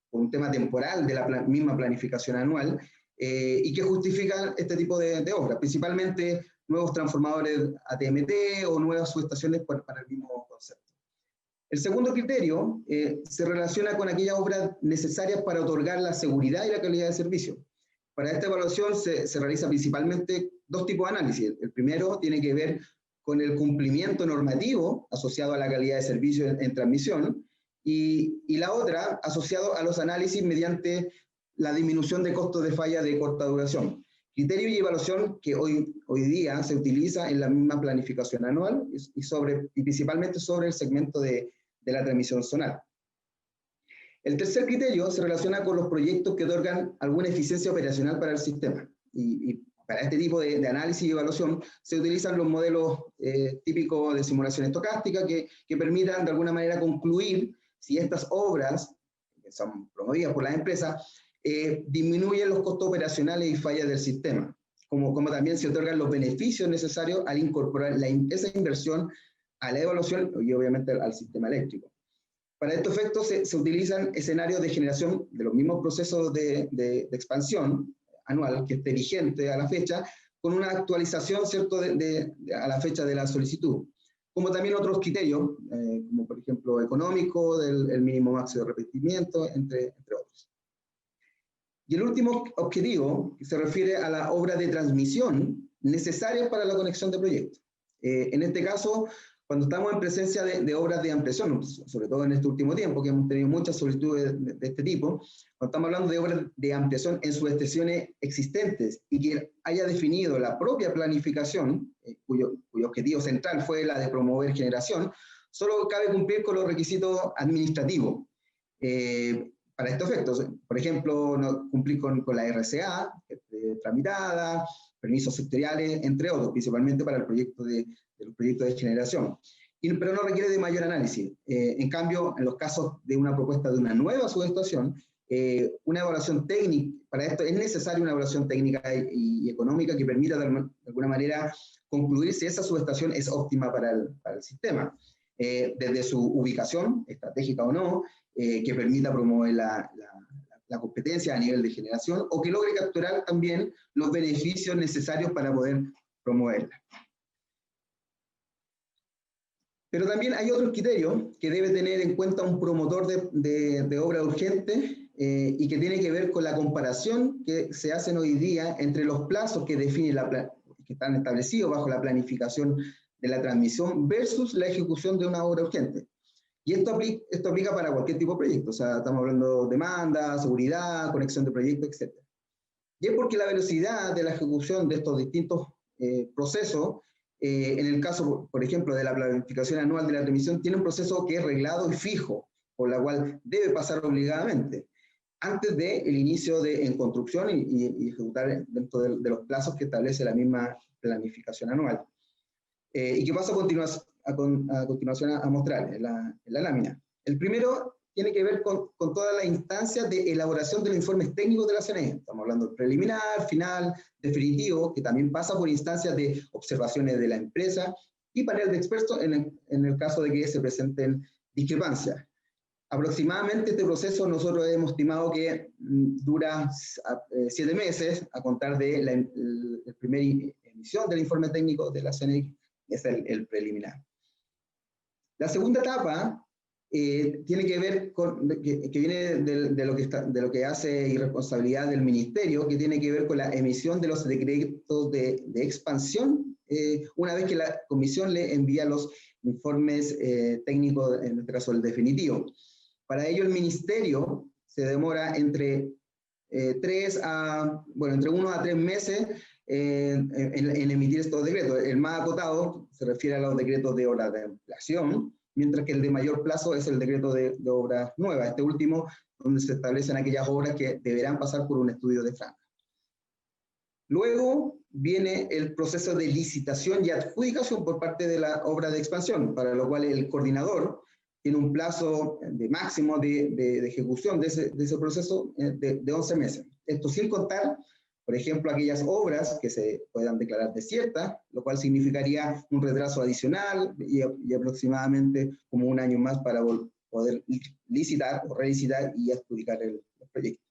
por un tema temporal de la misma planificación anual, y que justifican este tipo de obras, principalmente nuevos transformadores ATMT o nuevas subestaciones para el mismo concepto. El segundo criterio se relaciona con aquellas obras necesarias para otorgar la seguridad y la calidad de servicio. Para esta evaluación se realiza principalmente dos tipos de análisis. El primero tiene que ver con el cumplimiento normativo asociado a la calidad de servicio en transmisión, y la otra asociado a los análisis mediante la disminución de costos de falla de corta duración. Criterio y evaluación que hoy día se utiliza en la misma planificación anual y principalmente sobre el segmento de la transmisión zonal. El tercer criterio se relaciona con los proyectos que otorgan alguna eficiencia operacional para el sistema. Y para este tipo de análisis y evaluación se utilizan los modelos típicos de simulación estocástica que permitan de alguna manera concluir si estas obras, que son promovidas por las empresas, disminuyen los costos operacionales y fallas del sistema, como también se otorgan los beneficios necesarios al incorporar esa inversión a la evaluación y obviamente al sistema eléctrico. Para estos efectos se utilizan escenarios de generación de los mismos procesos de expansión anual que esté vigente a la fecha, con una actualización, ¿cierto?, a la fecha de la solicitud, como también otros criterios, como por ejemplo económico, el mínimo máximo de repetimiento, entre otros. Y el último objetivo se refiere a la obra de transmisión necesaria para la conexión de proyectos. En este caso, cuando estamos en presencia de obras de ampliación, sobre todo en este último tiempo, que hemos tenido muchas solicitudes de este tipo, cuando estamos hablando de obras de ampliación en subestaciones existentes y que haya definido la propia planificación, cuyo objetivo central fue la de promover generación, solo cabe cumplir con los requisitos administrativos. Para estos efectos, por ejemplo, cumplir con la RCA tramitada, permisos sectoriales, entre otros, principalmente para los proyectos de generación. Pero no requiere de mayor análisis. En cambio, en los casos de una propuesta de una nueva subestación, una evaluación técnica, para esto es necesaria una evaluación técnica y económica que permita de alguna manera concluir si esa subestación es óptima para el sistema, desde su ubicación, estratégica o no, que permita promover la competencia a nivel de generación o que logre capturar también los beneficios necesarios para poder promoverla. Pero también hay otros criterios que debe tener en cuenta un promotor de obra urgente y que tiene que ver con la comparación que se hacen hoy día entre los plazos que define que están establecidos bajo la planificación de la transmisión versus la ejecución de una obra urgente. Y esto aplica para cualquier tipo de proyecto, o sea, estamos hablando de demanda, seguridad, conexión de proyectos, etc. Y es porque la velocidad de la ejecución de estos distintos procesos, en el caso, por ejemplo, de la planificación anual de la transmisión, tiene un proceso que es reglado y fijo, por la cual debe pasar obligadamente, antes del inicio en construcción y ejecutar dentro de los plazos que establece la misma planificación anual. Y que paso a continuación a mostrar en la lámina. El primero tiene que ver con todas las instancias de elaboración de los informes técnicos de la CNE. Estamos hablando del preliminar, final, definitivo, que también pasa por instancias de observaciones de la empresa y panel de expertos en el caso de que se presenten discrepancias. Aproximadamente este proceso nosotros hemos estimado que dura 7 meses a contar de la primera emisión del informe técnico de la CNE, que es el preliminar. La segunda etapa tiene que ver con, que viene de lo que hace y responsabilidad del ministerio, que tiene que ver con la emisión de los decretos de expansión, una vez que la comisión le envía los informes técnicos, en este caso el definitivo. Para ello el ministerio se demora entre 1 a 3 meses en emitir estos decretos. El más acotado se refiere a los decretos de obra de ampliación, mientras que el de mayor plazo es el decreto de obras nuevas, este último donde se establecen aquellas obras que deberán pasar por un estudio de franja. Luego viene el proceso de licitación y adjudicación por parte de la obra de expansión, para lo cual el coordinador tiene un plazo de máximo de ejecución de ese proceso de 11 meses. Esto sin contar, por ejemplo, aquellas obras que se puedan declarar desiertas, lo cual significaría un retraso adicional y aproximadamente como 1 año más para poder licitar o relicitar y adjudicar el proyecto.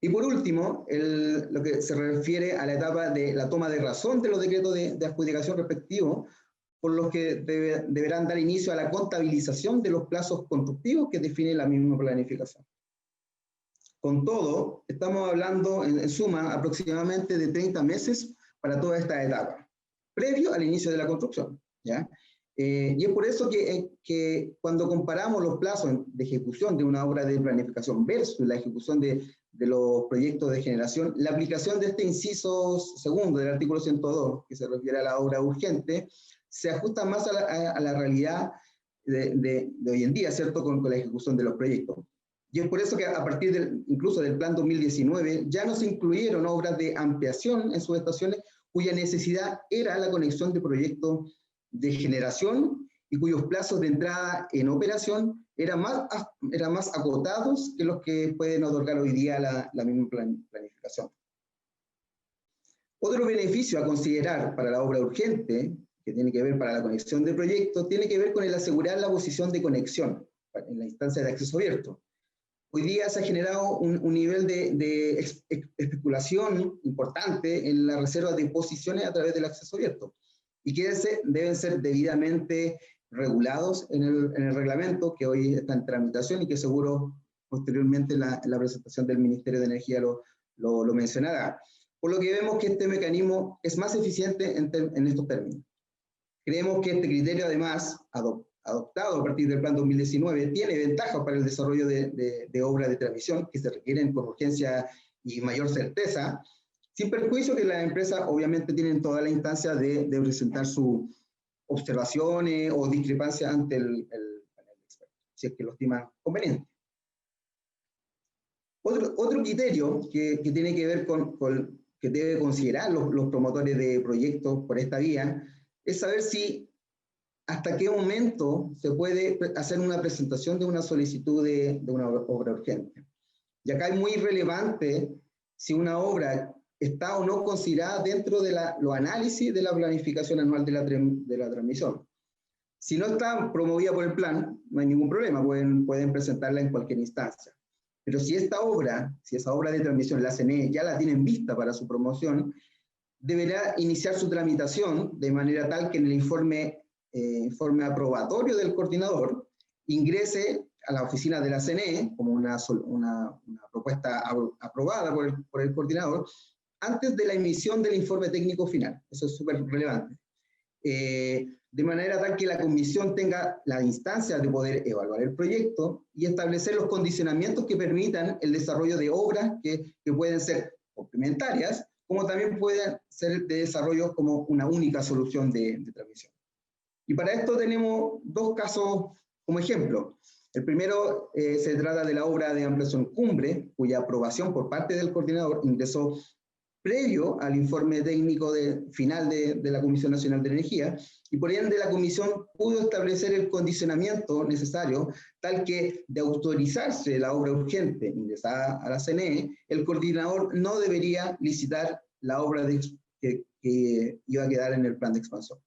Y por último, lo que se refiere a la etapa de la toma de razón de los decretos de adjudicación respectivos, por los que deberán dar inicio a la contabilización de los plazos constructivos que define la misma planificación. Con todo, estamos hablando en suma aproximadamente de 30 meses para toda esta etapa, previo al inicio de la construcción, ¿ya? Y es por eso que cuando comparamos los plazos de ejecución de una obra de planificación versus la ejecución de los proyectos de generación, la aplicación de este inciso segundo del artículo 102, que se refiere a la obra urgente, se ajusta más a la realidad de hoy en día, ¿cierto?, con la ejecución de los proyectos. Y es por eso que a partir incluso del Plan 2019 ya no se incluyeron obras de ampliación en subestaciones cuya necesidad era la conexión de proyectos de generación y cuyos plazos de entrada en operación eran más acotados que los que pueden otorgar hoy día la misma planificación. Otro beneficio a considerar para la obra urgente, que tiene que ver para la conexión de proyectos, tiene que ver con el asegurar la posición de conexión en la instancia de acceso abierto. Hoy día se ha generado un nivel de especulación importante en la reserva de posiciones a través del acceso abierto y que deben ser debidamente regulados en el reglamento que hoy está en tramitación y que seguro posteriormente la presentación del Ministerio de Energía lo mencionará. Por lo que vemos que este mecanismo es más eficiente en estos términos. Creemos que este criterio, además, adoptado a partir del Plan 2019, tiene ventajas para el desarrollo de obras de transmisión que se requieren con urgencia y mayor certeza, sin perjuicio que las empresas obviamente tienen toda la instancia de presentar sus observaciones o discrepancias ante el panel de expertos, si es que lo estiman conveniente. Otro criterio que tiene que ver con que debe considerar los promotores de proyectos por esta vía es saber hasta qué momento se puede hacer una presentación de una solicitud de una obra urgente. Y acá es muy relevante si una obra está o no considerada dentro de los análisis de la planificación anual de la transmisión. Si no está promovida por el plan, no hay ningún problema, pueden presentarla en cualquier instancia. Pero si esa obra de transmisión, la CNE, ya la tiene en vista para su promoción, deberá iniciar su tramitación de manera tal que en el informe informe aprobatorio del coordinador, ingrese a la oficina de la CNE como una propuesta aprobada por el coordinador antes de la emisión del informe técnico final. Eso es súper relevante. De manera tal que la comisión tenga la instancia de poder evaluar el proyecto y establecer los condicionamientos que permitan el desarrollo de obras que pueden ser complementarias, como también pueden ser de desarrollo como una única solución de transmisión. Y para esto tenemos dos casos como ejemplo. El primero se trata de la obra de ampliación Cumbre, cuya aprobación por parte del coordinador ingresó previo al informe técnico final de la Comisión Nacional de Energía, y por ende la Comisión pudo establecer el condicionamiento necesario, tal que de autorizarse la obra urgente ingresada a la CNE, el coordinador no debería licitar la obra que iba a quedar en el plan de expansión.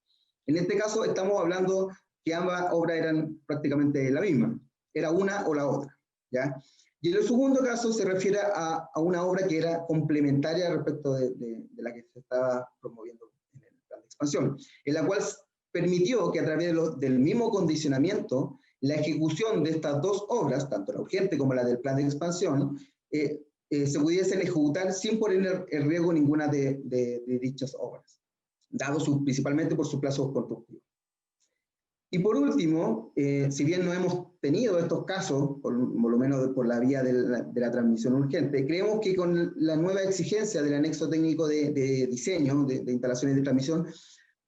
En este caso estamos hablando que ambas obras eran prácticamente la misma, era una o la otra, ¿ya? Y en el segundo caso se refiere a una obra que era complementaria respecto de la que se estaba promoviendo en el plan de expansión, en la cual permitió que a través del mismo condicionamiento, la ejecución de estas dos obras, tanto la urgente como la del plan de expansión, se pudiesen ejecutar sin poner en riesgo ninguna de dichas obras, dado principalmente por su plazo constructivo. Y por último, si bien no hemos tenido estos casos, por lo menos por la vía de la transmisión urgente, creemos que con la nueva exigencia del anexo técnico de diseño de instalaciones de transmisión,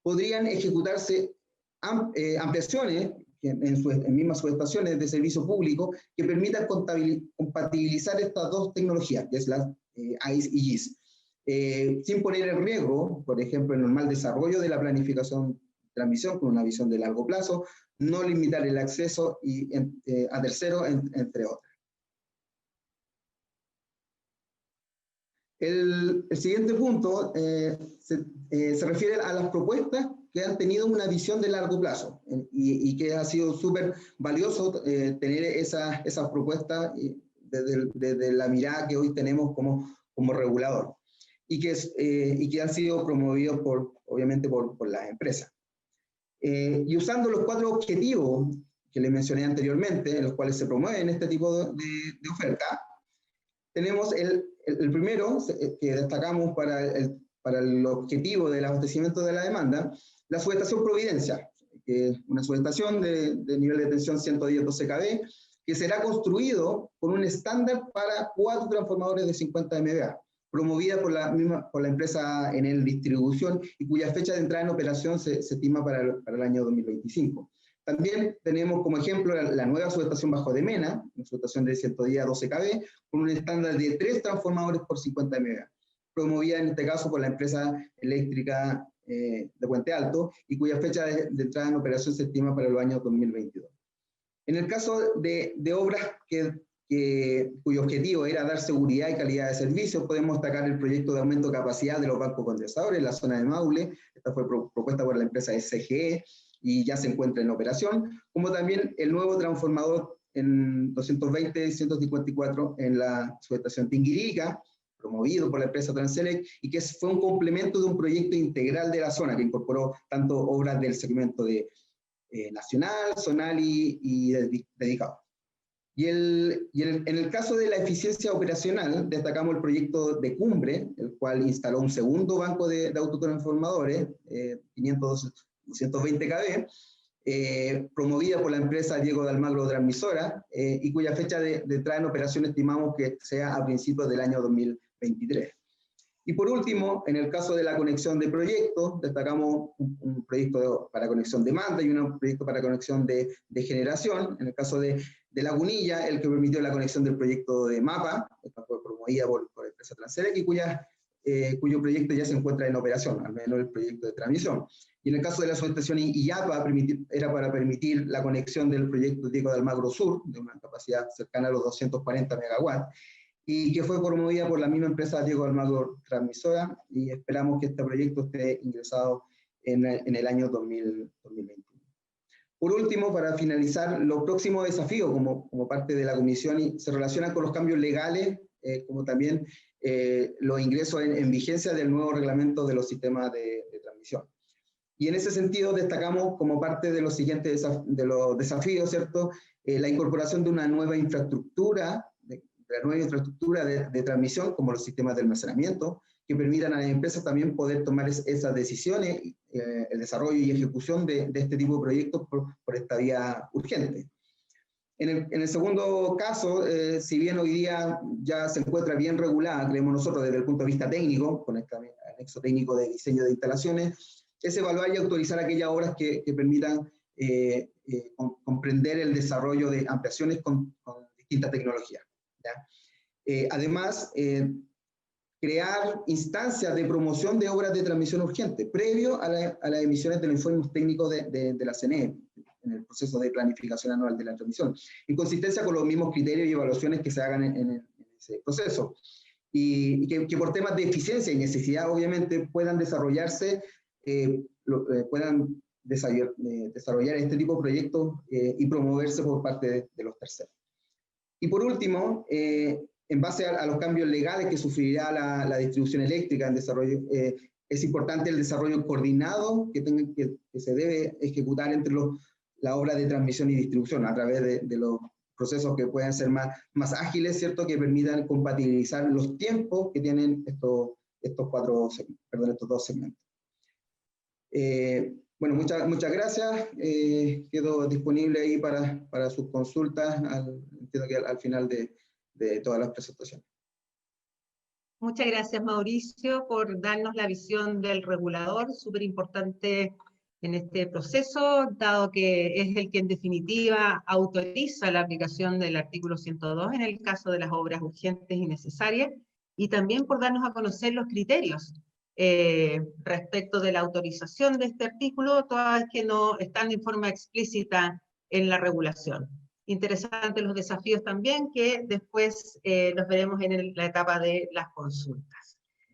podrían ejecutarse ampliaciones en mismas subestaciones de servicio público que permitan compatibilizar estas dos tecnologías, que es la AIS y GIS, sin poner en riesgo, por ejemplo, el normal desarrollo de la planificación transmisión con una visión de largo plazo, no limitar el acceso a terceros, entre otras. El siguiente punto se refiere a las propuestas que han tenido una visión de largo plazo y que ha sido súper valioso tener esas propuestas desde la mirada que hoy tenemos como regulador y que han sido promovidos obviamente por las empresas. Y usando los 4 objetivos que les mencioné anteriormente, en los cuales se promueven este tipo de oferta, tenemos el primero, que destacamos para el objetivo del abastecimiento de la demanda, la subestación Providencia, que es una subestación de nivel de tensión 110-12 kV, que será construido con un estándar para 4 transformadores de 50 MVA, promovida por la empresa Enel Distribución y cuya fecha de entrada en operación se estima para el año 2025. También tenemos como ejemplo la nueva subestación Bajo de Mena, una subestación de 110-12 kV, con un estándar de 3 transformadores por 50 MVA, promovida en este caso por la empresa eléctrica de Puente Alto y cuya fecha de entrada en operación se estima para el año 2022. En el caso de obras cuyo objetivo era dar seguridad y calidad de servicio, podemos destacar el proyecto de aumento de capacidad de los bancos condensadores en la zona de Maule. Esta fue propuesta por la empresa SGE y ya se encuentra en operación, como también el nuevo transformador en 220-154 en la subestación Tinguirica, promovido por la empresa Transelec, y que fue un complemento de un proyecto integral de la zona que incorporó tanto obras del segmento nacional, zonal y dedicado. Y en el caso de la eficiencia operacional, destacamos el proyecto de Cumbre, el cual instaló un segundo banco de autotransformadores, 220 kV, promovida por la empresa Diego de Almagro Transmisora, y cuya fecha de entrada en operación estimamos que sea a principios del año 2023. Y por último, en el caso de la conexión de proyectos, destacamos un proyecto para conexión de demanda y un proyecto para conexión de generación. En el caso de Lagunilla, el que permitió la conexión del proyecto de MAPA, esta fue promovida por la empresa Transelec y cuyo proyecto ya se encuentra en operación, al menos el proyecto de transmisión. Y en el caso de la subestación IAPA, era para permitir la conexión del proyecto Diego de Almagro Sur, de una capacidad cercana a los 240 megawatts, y que fue promovida por la misma empresa Diego de Almagro Transmisora, y esperamos que este proyecto esté ingresado en el año 2021. Por último, para finalizar, los próximos desafíos como parte de la comisión se relacionan con los cambios legales, como también los ingresos en vigencia del nuevo reglamento de los sistemas de transmisión. Y en ese sentido destacamos como parte de los siguientes desafíos, ¿cierto? La incorporación de una nueva infraestructura, de transmisión, como los sistemas de almacenamiento, que permitan a las empresas también poder tomar esas decisiones, el desarrollo y ejecución de este tipo de proyectos por esta vía urgente. En el segundo caso, si bien hoy día ya se encuentra bien regulada, creemos nosotros desde el punto de vista técnico, con este anexo técnico de diseño de instalaciones, es evaluar y autorizar aquellas obras que permitan comprender el desarrollo de ampliaciones con distintas tecnologías, ¿ya? Además, crear instancias de promoción de obras de transmisión urgente, previo a las emisiones de los informes técnicos de la CNE, en el proceso de planificación anual de la transmisión, en consistencia con los mismos criterios y evaluaciones que se hagan en ese proceso. Y que por temas de eficiencia y necesidad, obviamente, puedan desarrollarse, puedan desarrollar este tipo de proyectos y promoverse por parte de los terceros. Y por último, en base a los cambios legales que sufrirá la distribución eléctrica en desarrollo, es importante el desarrollo coordinado que se debe ejecutar entre la obra de transmisión y distribución a través de los procesos que puedan ser más ágiles, ¿cierto? Que permitan compatibilizar los tiempos que tienen estos dos segmentos. Bueno, muchas gracias. Quedo disponible ahí para sus consultas, entiendo que al final de todas las presentaciones. Muchas gracias, Mauricio, por darnos la visión del regulador, súper importante en este proceso, dado que es el que en definitiva autoriza la aplicación del artículo 102 en el caso de las obras urgentes y necesarias, y también por darnos a conocer los criterios respecto de la autorización de este artículo, todas vez que no están de forma explícita en la regulación. Interesantes los desafíos también, que después los veremos en la etapa de las consultas.